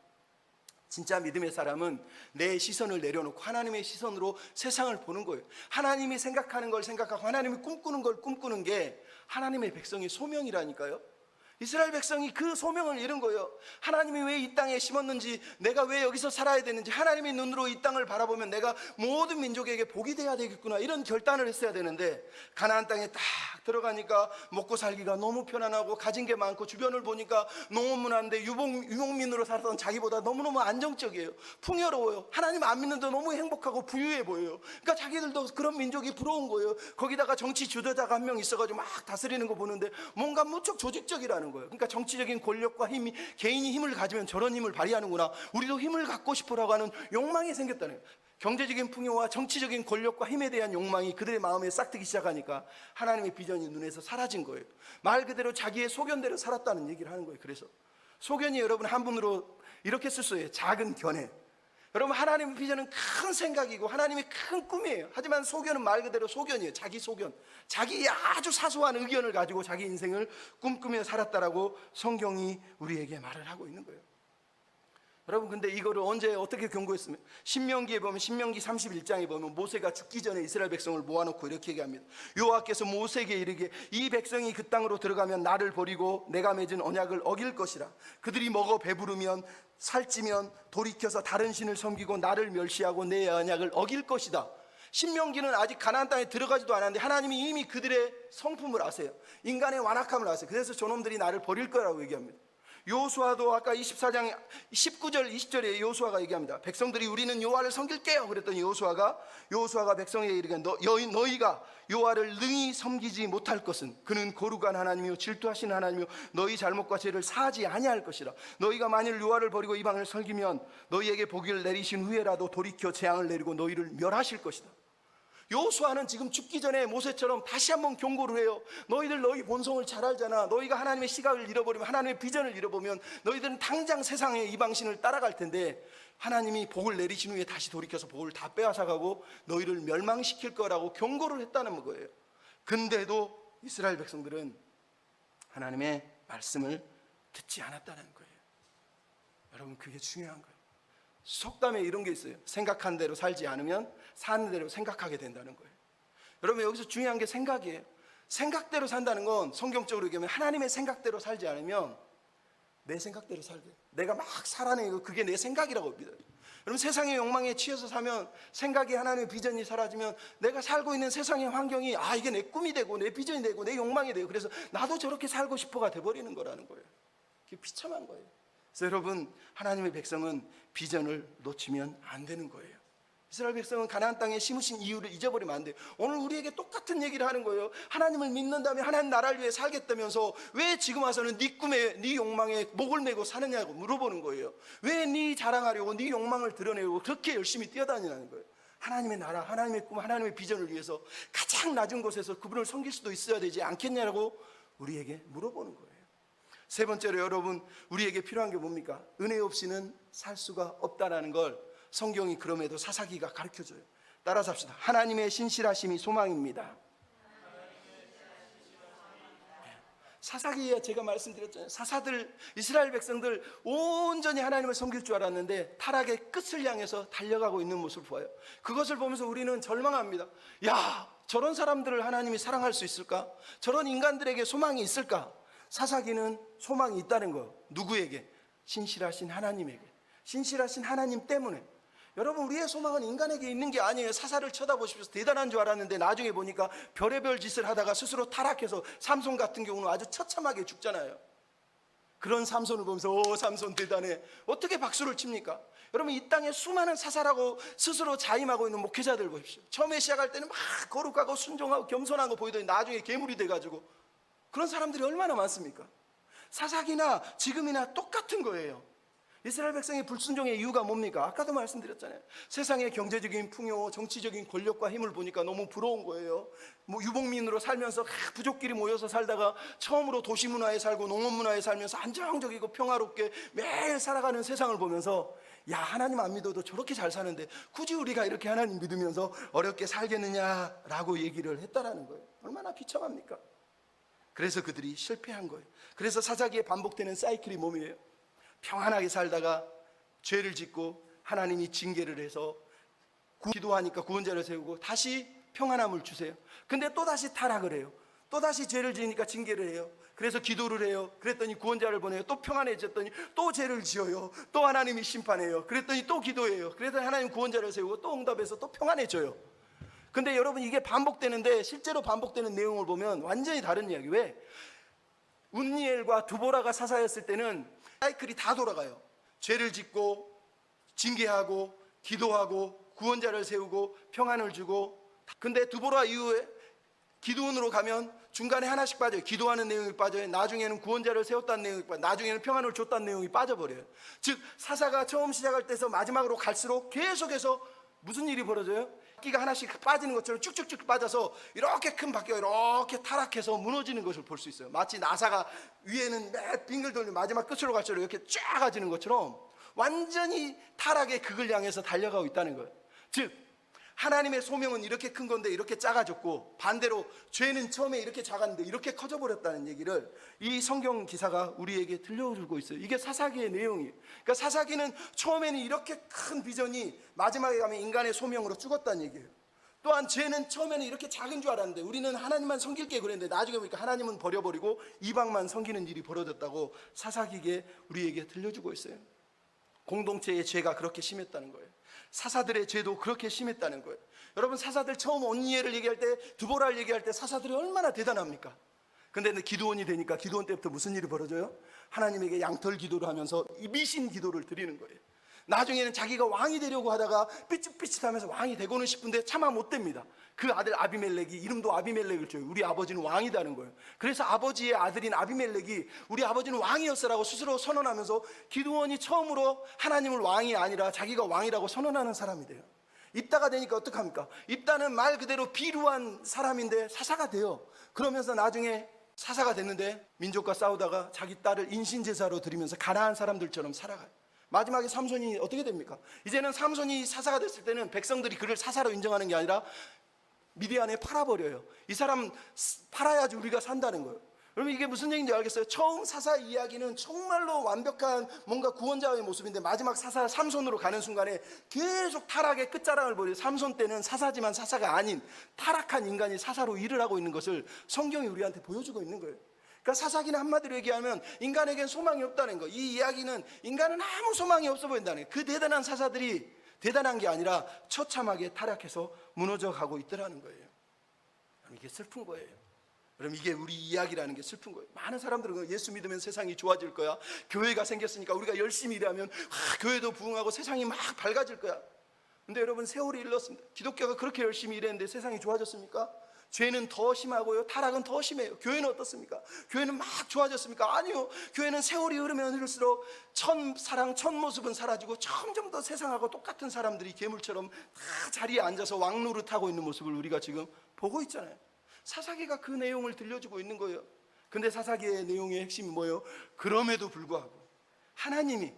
진짜 믿음의 사람은 내 시선을 내려놓고 하나님의 시선으로 세상을 보는 거예요. 하나님이 생각하는 걸 생각하고 하나님이 꿈꾸는 걸 꿈꾸는 게 하나님의 백성의 소명이라니까요. 이스라엘 백성이 그 소명을 잃은 거예요. 하나님이 왜 이 땅에 심었는지, 내가 왜 여기서 살아야 되는지, 하나님의 눈으로 이 땅을 바라보면 내가 모든 민족에게 복이 돼야 되겠구나, 이런 결단을 했어야 되는데 가나안 땅에 딱 들어가니까 먹고 살기가 너무 편안하고 가진 게 많고 주변을 보니까 농업문화인데 유목민으로 살았던 자기보다 너무너무 안정적이에요. 풍요로워요. 하나님 안 믿는데 너무 행복하고 부유해 보여요. 그러니까 자기들도 그런 민족이 부러운 거예요. 거기다가 정치 주도자가 한 명 있어가지고 막 다스리는 거 보는데 뭔가 무척 조직적이라는 거예요. 그러니까 정치적인 권력과 힘이, 개인이 힘을 가지면 저런 힘을 발휘하는구나, 우리도 힘을 갖고 싶으라고 하는 욕망이 생겼다는 거예요. 경제적인 풍요와 정치적인 권력과 힘에 대한 욕망이 그들의 마음에 싹트기 시작하니까 하나님의 비전이 눈에서 사라진 거예요. 말 그대로 자기의 소견대로 살았다는 얘기를 하는 거예요. 그래서 소견이 여러분 한문으로 이렇게 쓸 수 있어요. 작은 견해. 여러분 하나님의 비전은 큰 생각이고 하나님의 큰 꿈이에요. 하지만 소견은 말 그대로 소견이에요. 자기 소견, 자기 아주 사소한 의견을 가지고 자기 인생을 꿈꾸며 살았다라고 성경이 우리에게 말을 하고 있는 거예요. 여러분 근데 이거를 언제 어떻게 경고했으면, 신명기에 보면, 신명기 31장에 보면 모세가 죽기 전에 이스라엘 백성을 모아놓고 이렇게 얘기합니다. 여호와께서 모세에게 이르기에 이 백성이 그 땅으로 들어가면 나를 버리고 내가 맺은 언약을 어길 것이라. 그들이 먹어 배부르면 살찌면 돌이켜서 다른 신을 섬기고 나를 멸시하고 내 언약을 어길 것이다. 신명기는 아직 가나안 땅에 들어가지도 않았는데 하나님이 이미 그들의 성품을 아세요. 인간의 완악함을 아세요. 그래서 저놈들이 나를 버릴 거라고 얘기합니다. 여호수아도 아까 24장 19절 20절에 여호수아가 얘기합니다. 백성들이 우리는 여호와를 섬길게요 그랬더니 여호수아가 백성에게 이르기를 너희가 여호와를 능히 섬기지 못할 것은 그는 거룩한 하나님이요 질투하시는 하나님이요 너희 잘못과 죄를 사하지 아니할 것이라. 너희가 만일 여호와를 버리고 이방을 섬기면 너희에게 복을 내리신 후에라도 돌이켜 재앙을 내리고 너희를 멸하실 것이다. 여호수아는 지금 죽기 전에 모세처럼 다시 한번 경고를 해요. 너희들 너희 본성을 잘 알잖아. 너희가 하나님의 시각을 잃어버리면, 하나님의 비전을 잃어보면 너희들은 당장 세상의 이방신을 따라갈 텐데 하나님이 복을 내리신 후에 다시 돌이켜서 복을 다 빼앗아가고 너희를 멸망시킬 거라고 경고를 했다는 거예요. 근데도 이스라엘 백성들은 하나님의 말씀을 듣지 않았다는 거예요. 여러분 그게 중요한 거예요. 속담에 이런 게 있어요. 생각한 대로 살지 않으면 사는 대로 생각하게 된다는 거예요. 여러분 여기서 중요한 게 생각이에요. 생각대로 산다는 건 성경적으로 얘기하면 하나님의 생각대로 살지 않으면 내 생각대로 살게. 내가 막 살아내고 그게 내 생각이라고 믿어요. 여러분 세상의 욕망에 치여서 사면 생각이 하나님의 비전이 사라지면 내가 살고 있는 세상의 환경이 이게 내 꿈이 되고 내 비전이 되고 내 욕망이 되고 그래서 나도 저렇게 살고 싶어가 돼버리는 거라는 거예요. 그게 비참한 거예요. 그래서 여러분 하나님의 백성은 비전을 놓치면 안 되는 거예요. 이스라엘 백성은 가나안 땅에 심으신 이유를 잊어버리면 안 돼요. 오늘 우리에게 똑같은 얘기를 하는 거예요. 하나님을 믿는다면 하나님 나라를 위해 살겠다면서 왜 지금 와서는 네 꿈에 네 욕망에 목을 메고 사느냐고 물어보는 거예요. 왜 네 자랑하려고 네 욕망을 드러내고 그렇게 열심히 뛰어다니는 거예요. 하나님의 나라, 하나님의 꿈, 하나님의 비전을 위해서 가장 낮은 곳에서 그분을 섬길 수도 있어야 되지 않겠냐고 우리에게 물어보는 거예요. 세 번째로 여러분 우리에게 필요한 게 뭡니까? 은혜 없이는 살 수가 없다라는 걸 성경이 그럼에도 사사기가 가르쳐줘요. 따라서 합시다. 하나님의 신실하심이 소망입니다. 사사기에 제가 말씀드렸잖아요. 사사들, 이스라엘 백성들 온전히 하나님을 섬길 줄 알았는데 타락의 끝을 향해서 달려가고 있는 모습을 보아요. 그것을 보면서 우리는 절망합니다. 야, 저런 사람들을 하나님이 사랑할 수 있을까? 저런 인간들에게 소망이 있을까? 사사기는 소망이 있다는 거예요. 누구에게? 신실하신 하나님에게. 신실하신 하나님 때문에. 여러분 우리의 소망은 인간에게 있는 게 아니에요. 사사를 쳐다보십시오. 대단한 줄 알았는데 나중에 보니까 별의별 짓을 하다가 스스로 타락해서 삼손 같은 경우는 아주 처참하게 죽잖아요. 그런 삼손을 보면서 삼손 대단해. 어떻게 박수를 칩니까? 여러분 이 땅에 수많은 사사라고 스스로 자임하고 있는 목회자들 보십시오. 처음에 시작할 때는 막 거룩하고 순종하고 겸손한 거 보이더니 나중에 괴물이 돼가지고 그런 사람들이 얼마나 많습니까? 사사기나 지금이나 똑같은 거예요. 이스라엘 백성의 불순종의 이유가 뭡니까? 아까도 말씀드렸잖아요. 세상의 경제적인 풍요, 정치적인 권력과 힘을 보니까 너무 부러운 거예요. 유복민으로 살면서 부족끼리 모여서 살다가 처음으로 도시 문화에 살고 농업 문화에 살면서 안정적이고 평화롭게 매일 살아가는 세상을 보면서 야, 하나님 안 믿어도 저렇게 잘 사는데 굳이 우리가 이렇게 하나님 믿으면서 어렵게 살겠느냐라고 얘기를 했다라는 거예요. 얼마나 비참합니까? 그래서 그들이 실패한 거예요. 그래서 사사기에 반복되는 사이클이 뭐예요? 평안하게 살다가 죄를 짓고 하나님이 징계를 해서 기도하니까 구원자를 세우고 다시 평안함을 주세요. 근데 또다시 타락을 해요. 또다시 죄를 지으니까 징계를 해요. 그래서 기도를 해요. 그랬더니 구원자를 보내요. 또 평안해졌더니 또 죄를 지어요. 또 하나님이 심판해요. 그랬더니 또 기도해요. 그래서 하나님 구원자를 세우고 또 응답해서 또 평안해져요. 근데 여러분 이게 반복되는데 실제로 반복되는 내용을 보면 완전히 다른 이야기. 왜? 운니엘과 두보라가 사사였을 때는 사이클이 다 돌아가요. 죄를 짓고 징계하고 기도하고 구원자를 세우고 평안을 주고. 근데 두보라 이후에 기도원으로 가면 중간에 하나씩 빠져요. 기도하는 내용이 빠져요. 나중에는 구원자를 세웠다는 내용이 빠져요. 나중에는 평안을 줬다는 내용이 빠져버려요. 즉 사사가 처음 시작할 때서 마지막으로 갈수록 계속해서 무슨 일이 벌어져요? 바퀴가 하나씩 빠지는 것처럼 쭉쭉쭉 빠져서 이렇게 큰 바퀴가 이렇게 타락해서 무너지는 것을 볼 수 있어요. 마치 나사가 위에는 매 빙글 돌리면 마지막 끝으로 갈수록 이렇게 쫙 가지는 것처럼 완전히 타락의 극을 향해서 달려가고 있다는 거예요. 즉 하나님의 소명은 이렇게 큰 건데 이렇게 작아졌고 반대로 죄는 처음에 이렇게 작았는데 이렇게 커져버렸다는 얘기를 이 성경 기사가 우리에게 들려주고 있어요. 이게 사사기의 내용이에요. 그러니까 사사기는 처음에는 이렇게 큰 비전이 마지막에 가면 인간의 소명으로 죽었다는 얘기예요. 또한 죄는 처음에는 이렇게 작은 줄 알았는데 우리는 하나님만 섬길게 그랬는데 나중에 보니까 하나님은 버려버리고 이방만 섬기는 일이 벌어졌다고 사사기에 우리에게 들려주고 있어요. 공동체의 죄가 그렇게 심했다는 거예요. 사사들의 죄도 그렇게 심했다는 거예요. 여러분 사사들 처음 온니엘을 얘기할 때 두보라를 얘기할 때 사사들이 얼마나 대단합니까? 근데 기드온이 되니까 기드온 때부터 무슨 일이 벌어져요? 하나님에게 양털 기도를 하면서 이 미신 기도를 드리는 거예요. 나중에는 자기가 왕이 되려고 하다가 삐쭉삐쭉하면서 왕이 되고는 싶은데 차마 못 됩니다. 그 아들 아비멜렉이 이름도 아비멜렉을 줘요. 우리 아버지는 왕이다는 거예요. 그래서 아버지의 아들인 아비멜렉이 우리 아버지는 왕이었어라고 스스로 선언하면서 기드온이 처음으로 하나님을 왕이 아니라 자기가 왕이라고 선언하는 사람이 돼요. 입다가 되니까 어떡합니까? 입다는 말 그대로 비루한 사람인데 사사가 돼요. 그러면서 나중에 사사가 됐는데 민족과 싸우다가 자기 딸을 인신제사로 드리면서 가난한 사람들처럼 살아가요. 마지막에 삼손이 어떻게 됩니까? 이제는 삼손이 사사가 됐을 때는 백성들이 그를 사사로 인정하는 게 아니라 미디안에 팔아버려요. 이 사람 팔아야지 우리가 산다는 거예요. 그러면 이게 무슨 얘기인지 알겠어요? 처음 사사 이야기는 정말로 완벽한 뭔가 구원자의 모습인데 마지막 사사 삼손으로 가는 순간에 계속 타락의 끝자락을 보여요. 삼손 때는 사사지만 사사가 아닌 타락한 인간이 사사로 일을 하고 있는 것을 성경이 우리한테 보여주고 있는 거예요. 그러니까 사사기는 한마디로 얘기하면 인간에겐 소망이 없다는 거. 이 이야기는 인간은 아무 소망이 없어 보인다는 거예요. 그 대단한 사사들이 대단한 게 아니라 처참하게 타락해서 무너져 가고 있더라는 거예요. 이게 슬픈 거예요. 그럼 이게 우리 이야기라는 게 슬픈 거예요. 많은 사람들은 예수 믿으면 세상이 좋아질 거야. 교회가 생겼으니까 우리가 열심히 일하면 교회도 부흥하고 세상이 막 밝아질 거야. 근데 여러분, 세월이 흘렀습니다. 기독교가 그렇게 열심히 일했는데 세상이 좋아졌습니까? 죄는 더 심하고요, 타락은 더 심해요. 교회는 어떻습니까? 교회는 막 좋아졌습니까? 아니요. 교회는 세월이 흐르면 흐를수록 첫 사랑, 첫 모습은 사라지고 점점 더 세상하고 똑같은 사람들이 괴물처럼 다 자리에 앉아서 왕노릇하고 있는 모습을 우리가 지금 보고 있잖아요. 사사기가 그 내용을 들려주고 있는 거예요. 근데 사사기의 내용의 핵심이 뭐예요? 그럼에도 불구하고 하나님이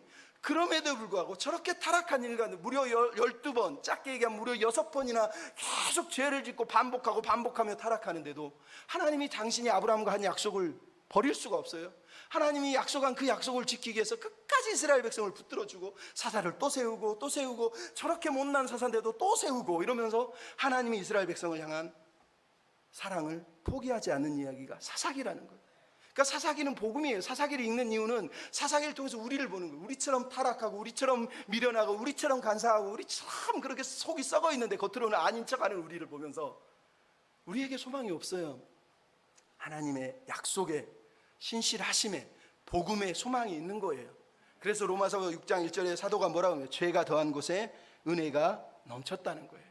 저렇게 타락한 인간들 무려 12번, 작게 얘기하면 무려 6번이나 계속 죄를 짓고 반복하며 타락하는데도 하나님이 당신이 아브라함과 한 약속을 버릴 수가 없어요. 하나님이 약속한 그 약속을 지키기 위해서 끝까지 이스라엘 백성을 붙들어주고 사사를 또 세우고 저렇게 못난 사사인데도 또 세우고 이러면서 하나님이 이스라엘 백성을 향한 사랑을 포기하지 않는 이야기가 사사기라는 거예요. 그러니까 사사기는 복음이에요. 사사기를 읽는 이유는 사사기를 통해서 우리를 보는 거예요. 우리처럼 타락하고 우리처럼 미련하고 우리처럼 간사하고 우리처럼 그렇게 속이 썩어 있는데 겉으로는 아닌 척하는 우리를 보면서 우리에게 소망이 없어요. 하나님의 약속에, 신실하심에, 복음에 소망이 있는 거예요. 그래서 로마서 6장 1절에 사도가 뭐라고 하냐면 죄가 더한 곳에 은혜가 넘쳤다는 거예요.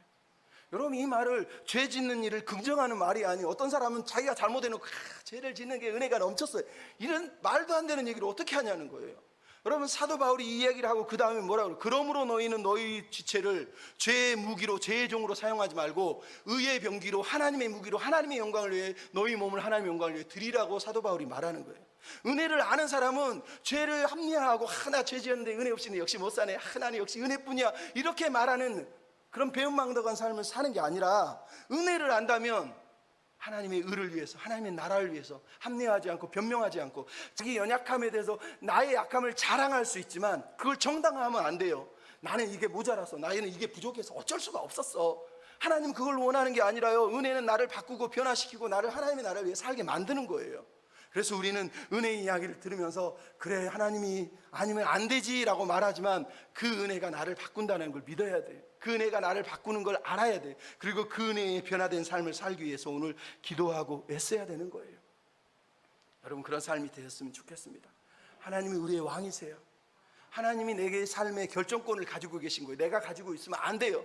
여러분, 이 말을 죄 짓는 일을 긍정하는 말이 아니에요. 어떤 사람은 자기가 잘못해놓고 죄를 짓는 게 은혜가 넘쳤어요. 이런 말도 안 되는 얘기를 어떻게 하냐는 거예요. 여러분, 사도 바울이 이 얘기를 하고 그 다음에 뭐라고 그래요? 그러므로 너희는 너희 지체를 죄의 무기로, 죄의 종으로 사용하지 말고 의의 병기로, 하나님의 무기로, 하나님의 영광을 위해 너희 몸을 하나님의 영광을 위해 드리라고 사도 바울이 말하는 거예요. 은혜를 아는 사람은 죄를 합리화하고 나 죄 지었는데 은혜 없이는 역시 못 사네, 나는 역시 은혜뿐이야, 이렇게 말하는 그런 배은망덕한 삶을 사는 게 아니라, 은혜를 안다면 하나님의 의를 위해서, 하나님의 나라를 위해서 합리화하지 않고 변명하지 않고 자기 연약함에 대해서 나의 약함을 자랑할 수 있지만 그걸 정당화하면 안 돼요. 나는 이게 모자라서, 나는 이게 부족해서 어쩔 수가 없었어. 하나님 그걸 원하는 게 아니라요, 은혜는 나를 바꾸고 변화시키고 나를 하나님의 나라를 위해 살게 만드는 거예요. 그래서 우리는 은혜의 이야기를 들으면서 그래, 하나님이 아니면 안 되지라고 말하지만 그 은혜가 나를 바꾼다는 걸 믿어야 돼요. 그 은혜가 나를 바꾸는 걸 알아야 돼. 그리고 그 은혜에 변화된 삶을 살기 위해서 오늘 기도하고 애써야 되는 거예요. 여러분, 그런 삶이 되셨으면 좋겠습니다. 하나님이 우리의 왕이세요. 하나님이 내게 삶의 결정권을 가지고 계신 거예요. 내가 가지고 있으면 안 돼요.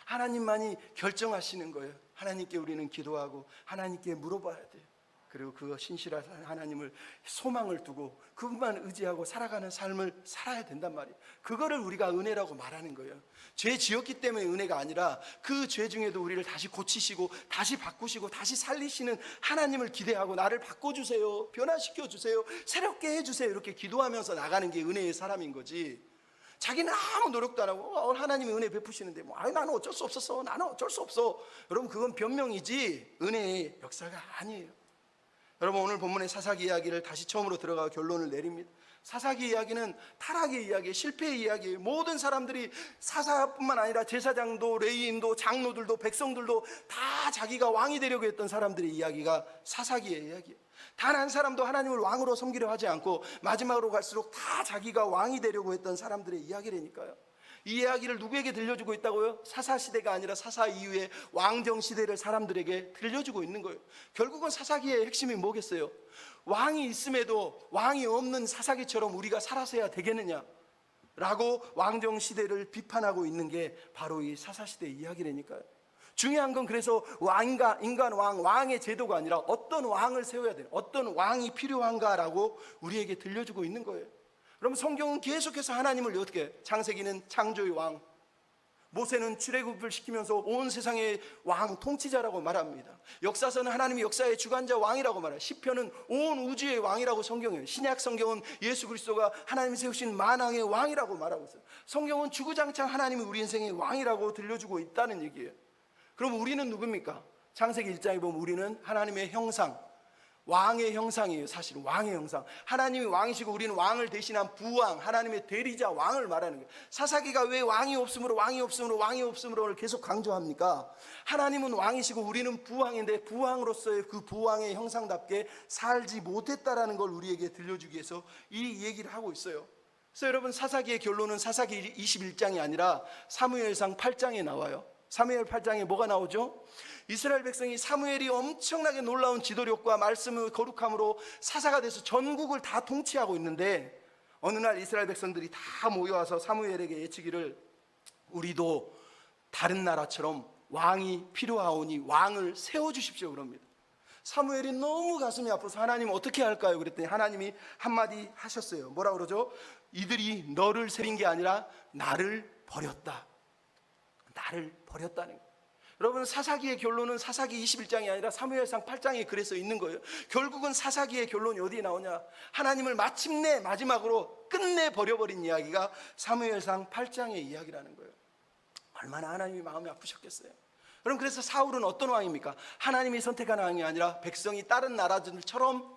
하나님만이 결정하시는 거예요. 하나님께 우리는 기도하고 하나님께 물어봐야 돼요. 그리고 그 신실한 하나님을 소망을 두고 그분만 의지하고 살아가는 삶을 살아야 된단 말이에요. 그거를 우리가 은혜라고 말하는 거예요. 죄 지었기 때문에 은혜가 아니라 그 죄 중에도 우리를 다시 고치시고 다시 바꾸시고 다시 살리시는 하나님을 기대하고 나를 바꿔주세요, 변화시켜주세요, 새롭게 해주세요, 이렇게 기도하면서 나가는 게 은혜의 사람인 거지. 자기는 아무 노력도 안 하고 하나님이 은혜 베푸시는데 나는 어쩔 수 없었어, 나는 어쩔 수 없어. 여러분, 그건 변명이지 은혜의 역사가 아니에요. 여러분, 오늘 본문의 사사기 이야기를 다시 처음으로 들어가 결론을 내립니다. 사사기 이야기는 타락의 이야기, 실패의 이야기예요. 모든 사람들이, 사사뿐만 아니라 제사장도, 레위인도, 장로들도, 백성들도 다 자기가 왕이 되려고 했던 사람들의 이야기가 사사기의 이야기예요. 단 한 사람도 하나님을 왕으로 섬기려 하지 않고 마지막으로 갈수록 다 자기가 왕이 되려고 했던 사람들의 이야기라니까요. 이 이야기를 누구에게 들려주고 있다고요? 사사시대가 아니라 사사 이후에 왕정시대를 사람들에게 들려주고 있는 거예요. 결국은 사사기의 핵심이 뭐겠어요? 왕이 있음에도 왕이 없는 사사기처럼 우리가 살아서야 되겠느냐 라고 왕정시대를 비판하고 있는 게 바로 이 사사시대의 이야기라니까요. 중요한 건 그래서 인간 왕의 제도가 아니라 어떤 왕을 세워야 되나, 어떤 왕이 필요한가라고 우리에게 들려주고 있는 거예요. 그럼 성경은 계속해서 하나님을 어떻게, 창세기는 창조의 왕, 모세는 출애굽을 시키면서 온 세상의 왕, 통치자라고 말합니다. 역사서는 하나님이 역사의 주관자 왕이라고 말해요. 시편은 온 우주의 왕이라고 성경해요. 신약 성경은 예수 그리스도가 하나님이 세우신 만왕의 왕이라고 말하고 있어요. 성경은 주구장창 하나님이 우리 인생의 왕이라고 들려주고 있다는 얘기예요. 그럼 우리는 누굽니까? 창세기 1장에 보면 우리는 하나님의 형상, 왕의 형상이에요. 사실은 왕의 형상. 하나님이 왕이시고 우리는 왕을 대신한 부왕, 하나님의 대리자 왕을 말하는 거예요. 사사기가 왜 왕이 없으므로를 계속 강조합니까? 하나님은 왕이시고 우리는 부왕인데 부왕으로서의 그 부왕의 형상답게 살지 못했다라는 걸 우리에게 들려주기 위해서 이 얘기를 하고 있어요. 그래서 여러분, 사사기의 결론은 사사기 21장이 아니라 사무엘상 8장에 나와요. 사무엘 8장에 뭐가 나오죠? 이스라엘 백성이 사무엘이 엄청나게 놀라운 지도력과 말씀의 거룩함으로 사사가 돼서 전국을 다 통치하고 있는데, 어느 날 이스라엘 백성들이 다 모여와서 사무엘에게 예치기를, 우리도 다른 나라처럼 왕이 필요하오니 왕을 세워주십시오 그럽니다. 사무엘이 너무 가슴이 아파서 하나님 어떻게 할까요? 그랬더니 하나님이 한마디 하셨어요. 뭐라 그러죠? 이들이 너를 세린 게 아니라 나를 버렸다. 나를 버렸다는 거예요. 여러분, 사사기의 결론은 사사기 21장이 아니라 사무엘상 8장에 그래서 있는 거예요. 결국은 사사기의 결론이 어디에 나오냐? 하나님을 마침내 마지막으로 끝내 버려버린 이야기가 사무엘상 8장의 이야기라는 거예요. 얼마나 하나님이 마음이 아프셨겠어요. 여러분, 그래서 사울은 어떤 왕입니까? 하나님이 선택한 왕이 아니라 백성이 다른 나라들처럼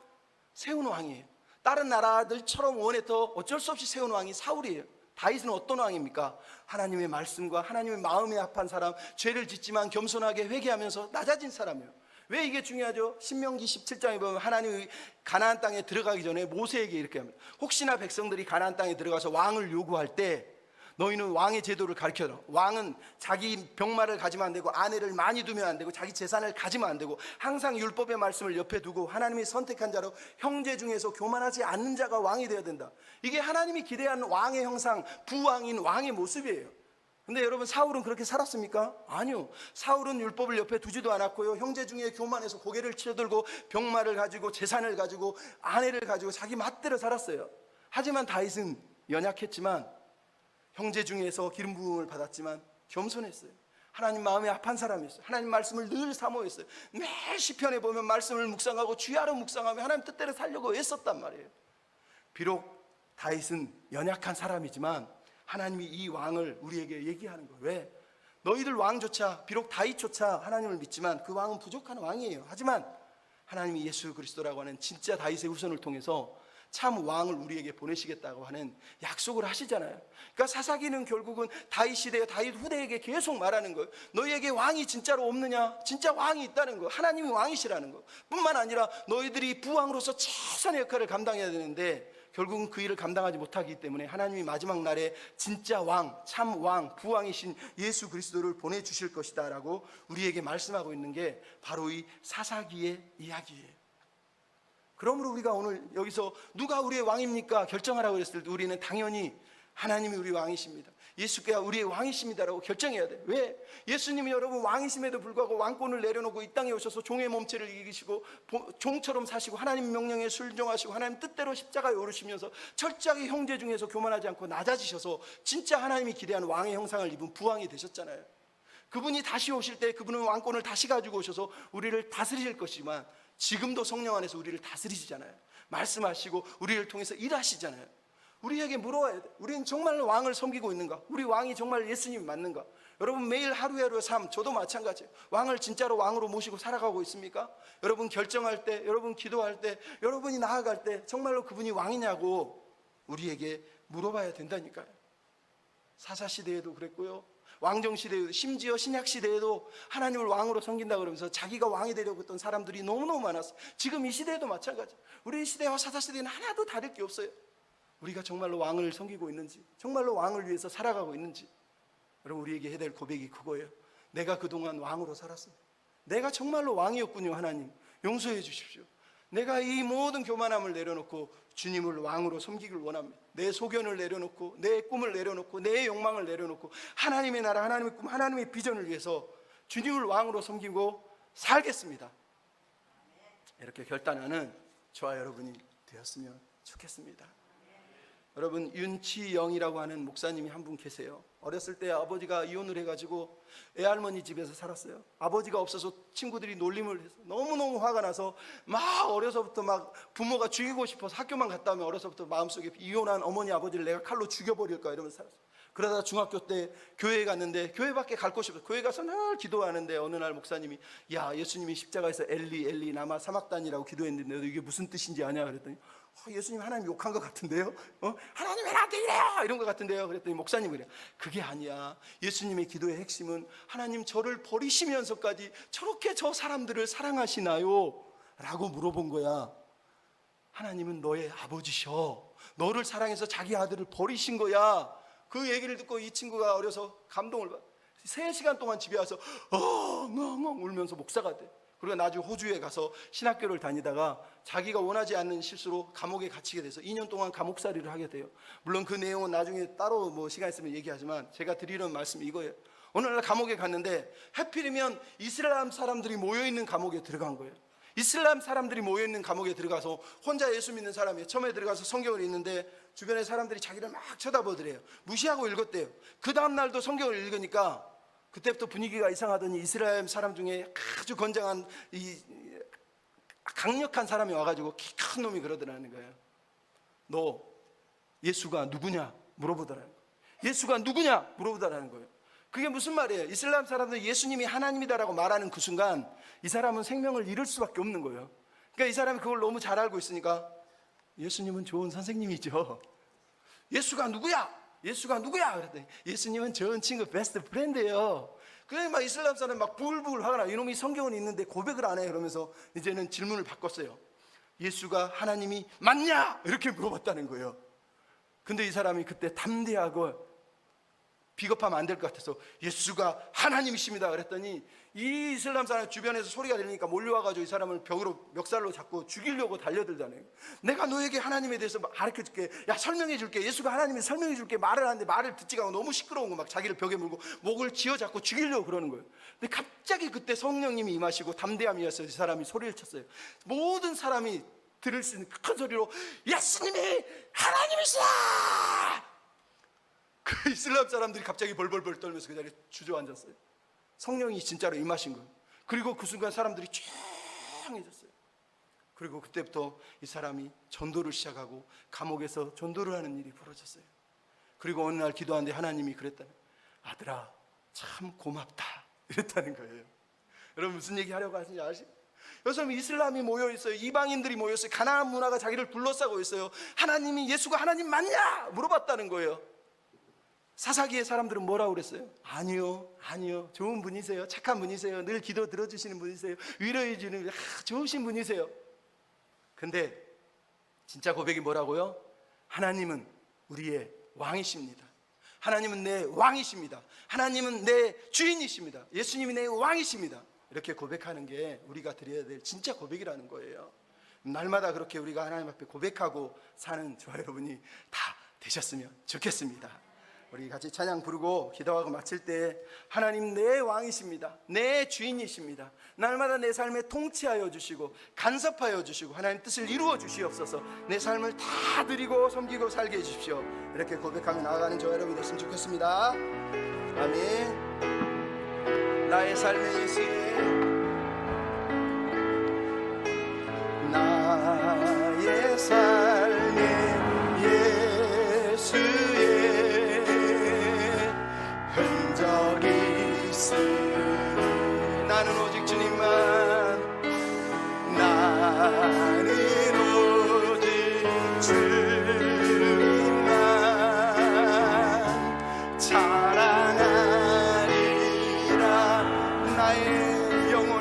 세운 왕이에요. 다른 나라들처럼 원해서 어쩔 수 없이 세운 왕이 사울이에요. 다윗은 어떤 왕입니까? 하나님의 말씀과 하나님의 마음에 합한 사람, 죄를 짓지만 겸손하게 회개하면서 낮아진 사람이에요. 왜 이게 중요하죠? 신명기 17장에 보면 하나님이 가나안 땅에 들어가기 전에 모세에게 이렇게 합니다. 혹시나 백성들이 가나안 땅에 들어가서 왕을 요구할 때 너희는 왕의 제도를 가르쳐라. 왕은 자기 병마를 가지면 안 되고, 아내를 많이 두면 안 되고, 자기 재산을 가지면 안 되고, 항상 율법의 말씀을 옆에 두고 하나님이 선택한 자로 형제 중에서 교만하지 않는 자가 왕이 되어야 된다. 이게 하나님이 기대하는 왕의 형상, 부왕인 왕의 모습이에요. 근데 여러분, 사울은 그렇게 살았습니까? 아니요. 사울은 율법을 옆에 두지도 않았고요, 형제 중에 교만해서 고개를 치어들고 병마를 가지고 재산을 가지고 아내를 가지고 자기 맛대로 살았어요. 하지만 다윗은 연약했지만, 형제 중에서 기름 부음을 받았지만 겸손했어요. 하나님 마음에 합한 사람이었어요. 하나님 말씀을 늘 사모했어요. 매 시편에 보면 말씀을 묵상하고 주야로 묵상하며 하나님 뜻대로 살려고 애썼단 말이에요. 비록 다윗은 연약한 사람이지만 하나님이 이 왕을 우리에게 얘기하는 거예요. 왜? 너희들 왕조차, 비록 다윗조차 하나님을 믿지만 그 왕은 부족한 왕이에요. 하지만 하나님이 예수 그리스도라고 하는 진짜 다윗의 후손을 통해서 참 왕을 우리에게 보내시겠다고 하는 약속을 하시잖아요. 그러니까 사사기는 결국은 다윗 시대와 다윗 후대에게 계속 말하는 거예요. 너희에게 왕이 진짜로 없느냐? 진짜 왕이 있다는 거예요. 하나님이 왕이시라는 거예요. 뿐만 아니라 너희들이 부왕으로서 최선의 역할을 감당해야 되는데 결국은 그 일을 감당하지 못하기 때문에 하나님이 마지막 날에 진짜 왕, 참 왕, 부왕이신 예수 그리스도를 보내주실 것이다 라고 우리에게 말씀하고 있는 게 바로 이 사사기의 이야기예요. 그러므로 우리가 오늘 여기서 누가 우리의 왕입니까? 결정하라고 했을 때 우리는 당연히 하나님이 우리 왕이십니다, 예수께서 우리의 왕이십니다라고 결정해야 돼요. 왜? 예수님이 여러분 왕이심에도 불구하고 왕권을 내려놓고 이 땅에 오셔서 종의 몸체를 이기시고 종처럼 사시고 하나님 명령에 순종하시고 하나님 뜻대로 십자가에 오르시면서 철저하게 형제 중에서 교만하지 않고 낮아지셔서 진짜 하나님이 기대하는 왕의 형상을 입은 부왕이 되셨잖아요. 그분이 다시 오실 때 그분은 왕권을 다시 가지고 오셔서 우리를 다스리실 것이지만 지금도 성령 안에서 우리를 다스리시잖아요. 말씀하시고 우리를 통해서 일하시잖아요. 우리에게 물어봐야 돼. 우리는 정말 왕을 섬기고 있는가? 우리 왕이 정말 예수님이 맞는가? 여러분, 매일 하루하루의 삶, 저도 마찬가지예요. 왕을 진짜로 왕으로 모시고 살아가고 있습니까? 여러분 결정할 때, 여러분 기도할 때, 여러분이 나아갈 때 정말로 그분이 왕이냐고 우리에게 물어봐야 된다니까요. 사사시대에도 그랬고요, 왕정시대에도, 심지어 신약시대에도 하나님을 왕으로 섬긴다 그러면서 자기가 왕이 되려고 했던 사람들이 너무너무 많았어요. 지금 이 시대에도 마찬가지예요. 우리 시대와 사사시대는 하나도 다를 게 없어요. 우리가 정말로 왕을 섬기고 있는지, 정말로 왕을 위해서 살아가고 있는지, 여러분 우리에게 해야 될 고백이 그거예요. 내가 그동안 왕으로 살았습니다. 내가 정말로 왕이었군요. 하나님 용서해 주십시오. 내가 이 모든 교만함을 내려놓고 주님을 왕으로 섬기길 원합니다. 내 소견을 내려놓고, 내 꿈을 내려놓고, 내 욕망을 내려놓고 하나님의 나라, 하나님의 꿈, 하나님의 비전을 위해서 주님을 왕으로 섬기고 살겠습니다. 이렇게 결단하는 저와 여러분이 되었으면 좋겠습니다. 여러분, 윤치영이라고 하는 목사님이 한 분 계세요. 어렸을 때 아버지가 이혼을 해가지고 애할머니 집에서 살았어요. 아버지가 없어서 친구들이 놀림을 해서 너무너무 화가 나서 막 어려서부터 막 부모가 죽이고 싶어서 학교만 갔다 오면 어려서부터 마음속에 이혼한 어머니 아버지를 내가 칼로 죽여버릴까 이러면서 살았어요. 그러다가 중학교 때 교회에 갔는데 교회밖에 갈 곳이 없어요. 교회 가서 늘 기도하는데 어느 날 목사님이 야, 예수님이 십자가에서 엘리 엘리 나마 사막단이라고 기도했는데 너 이게 무슨 뜻인지 아냐 그랬더니 예수님 하나님 욕한 것 같은데요? 하나님 왜 나한테 이래요? 이런 것 같은데요? 그랬더니 목사님이 그래요. 그게 아니야. 예수님의 기도의 핵심은 하나님 저를 버리시면서까지 저렇게 저 사람들을 사랑하시나요? 라고 물어본 거야. 하나님은 너의 아버지셔. 너를 사랑해서 자기 아들을 버리신 거야. 그 얘기를 듣고 이 친구가 어려서 감동을 받아 3시간 동안 집에 와서 엉엉 울면서 목사가 돼. 그리고 나중에 호주에 가서 신학교를 다니다가 자기가 원하지 않는 실수로 감옥에 갇히게 돼서 2년 동안 감옥살이를 하게 돼요. 물론 그 내용은 나중에 따로 뭐 시간 있으면 얘기하지만 제가 드리는 말씀이 이거예요. 어느 날 감옥에 갔는데 하필이면 이슬람 사람들이 모여있는 감옥에 들어간 거예요. 이슬람 사람들이 모여있는 감옥에 들어가서 혼자 예수 믿는 사람이 처음에 들어가서 성경을 읽는데 주변에 사람들이 자기를 막 쳐다보더래요. 무시하고 읽었대요. 그 다음 날도 성경을 읽으니까 그때부터 분위기가 이상하더니 이스라엘 사람 중에 아주 건장한 강력한 사람이 와가지고 키 큰 놈이 그러더라는 거예요. 너 예수가 누구냐 물어보더라는 거예요. 예수가 누구냐 물어보더라는 거예요. 그게 무슨 말이에요? 이슬람 사람들은 예수님이 하나님이다라고 말하는 그 순간 이 사람은 생명을 잃을 수밖에 없는 거예요. 그러니까 이 사람이 그걸 너무 잘 알고 있으니까 예수님은 좋은 선생님이죠. 예수가 누구야? 예수가 누구야? 그랬더니 예수님은 좋은 친구 베스트 프렌드예요. 그래 막 이슬람 사람 막 부글부글 화가 나. 이놈이 성경은 있는데 고백을 안 해. 그러면서 이제는 질문을 바꿨어요. 예수가 하나님이 맞냐? 이렇게 물어봤다는 거예요. 근데 이 사람이 그때 담대하고 비겁하면 안 될 것 같아서 예수가 하나님이십니다 그랬더니 이 이슬람 사람 주변에서 소리가 들리니까 몰려와가지고 이 사람을 벽으로 멱살로 잡고 죽이려고 달려들다네요. 내가 너에게 하나님에 대해서 가르쳐줄게. 야 설명해줄게. 예수가 하나님이 설명해줄게. 말을 하는데 말을 듣지가 않고 너무 시끄러운 거 막 자기를 벽에 물고 목을 쥐어잡고 죽이려고 그러는 거예요. 근데 갑자기 그때 성령님이 임하시고 담대함이었어요. 이 사람이 소리를 쳤어요. 모든 사람이 들을 수 있는 큰 소리로 예수님이 하나님이시다. 그 이슬람 사람들이 갑자기 벌벌벌 떨면서 그 자리에 주저앉았어요. 성령이 진짜로 임하신 거예요. 그리고 그 순간 사람들이 조용해졌어요. 그리고 그때부터 이 사람이 전도를 시작하고 감옥에서 전도를 하는 일이 벌어졌어요. 그리고 어느 날 기도하는데 하나님이 그랬다는 아들아 참 고맙다 이랬다는 거예요. 여러분 무슨 얘기 하려고 하시는지 아시죠? 요즘 이슬람이 모여있어요. 이방인들이 모여있어요. 가나안 문화가 자기를 둘러싸고 있어요. 하나님이 예수가 하나님 맞냐? 물어봤다는 거예요. 사사기의 사람들은 뭐라고 그랬어요? 아니요 좋은 분이세요. 착한 분이세요. 늘 기도 들어주시는 분이세요. 위로해 주는 좋으신 분이세요. 근데 진짜 고백이 뭐라고요? 하나님은 우리의 왕이십니다. 하나님은 내 왕이십니다. 하나님은 내 주인이십니다. 예수님이 내 왕이십니다. 이렇게 고백하는 게 우리가 드려야 될 진짜 고백이라는 거예요. 날마다 그렇게 우리가 하나님 앞에 고백하고 사는 저와 여러분이 다 되셨으면 좋겠습니다. 우리 같이 찬양 부르고 기도하고 마칠 때 하나님 내 왕이십니다. 내 주인이십니다. 날마다 내 삶에 통치하여 주시고 간섭하여 주시고 하나님 뜻을 이루어 주시옵소서. 내 삶을 다 드리고 섬기고 살게 해주십시오. 이렇게 고백하며 나아가는 저와 여러분이 됐으면 좋겠습니다. 아멘. 나의 삶의 예수의 나의 삶의 예수의 흔적이 있으니 나는 오직 주님만 나는 오직 주님만 자랑하리라 나의 영혼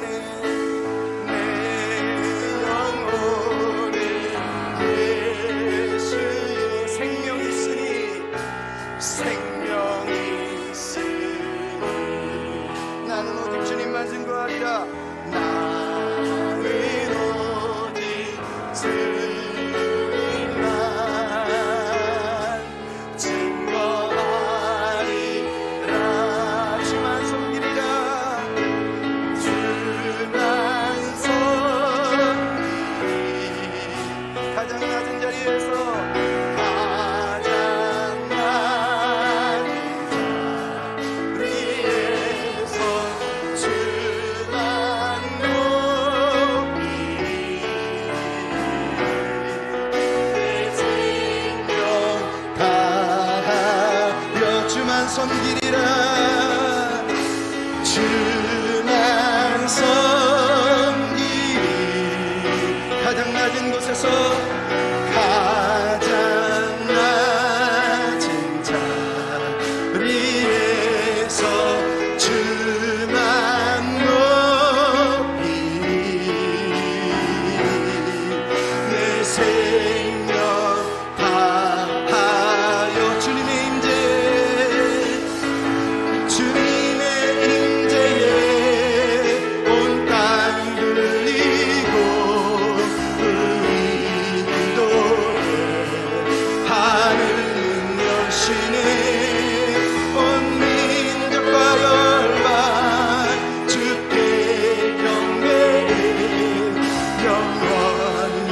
섬기리라. 주만 섬기리. 가장 낮은 곳에서 가장 낮은 자리에서 주만 높이리. 내 생명 다하여 주님의 임재에 온 땅 들리고 우리 기도에 하늘은 여시네. 온 민족과 열방 주께 경배해 영원히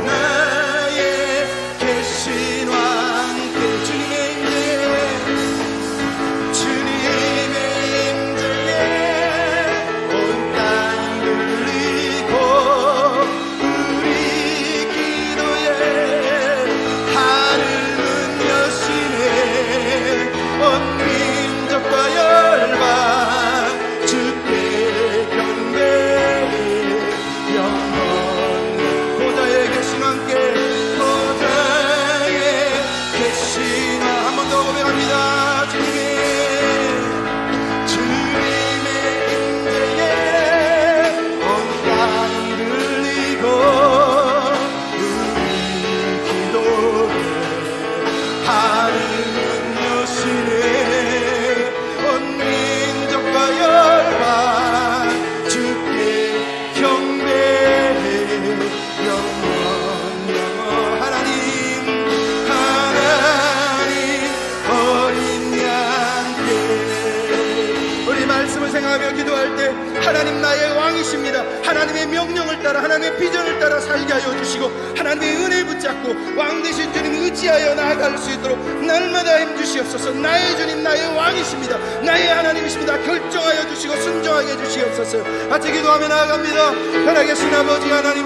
하나의 계신 왕께. 주님의 임재에 온 땅 들리고 우리 기도에 하늘은 여시네. 온 민족과 열방 주께 경배해 영원히. 보좌에 계신 왕께, 보좌에 계신 왕. 한 번 더 고백합니다. 주님의 임재에 온 땅 들리고 우리 기도에 하늘은 여시네. 온 민족과 열방 주께 경배해 영원히. 하나님 어린 양께. 우리 말씀을 생각하며 기도할 때 하나님 나의 왕이십니다. 하나님의 명령을 따라 하나님의 비전을 따라 살게 하여 주시고 하나님의 은혜 붙잡고 왕 되신 주님 의지하여 나아갈 수 있도록 날마다 힘주시옵소서. 나의 주님 나의 왕이십니다. 나의 하나님이십니다. 결정하여 주시고 순종하게 해주시옵소서. 같이 기도하며 나아갑니다. 살아계신 아버지 하나님,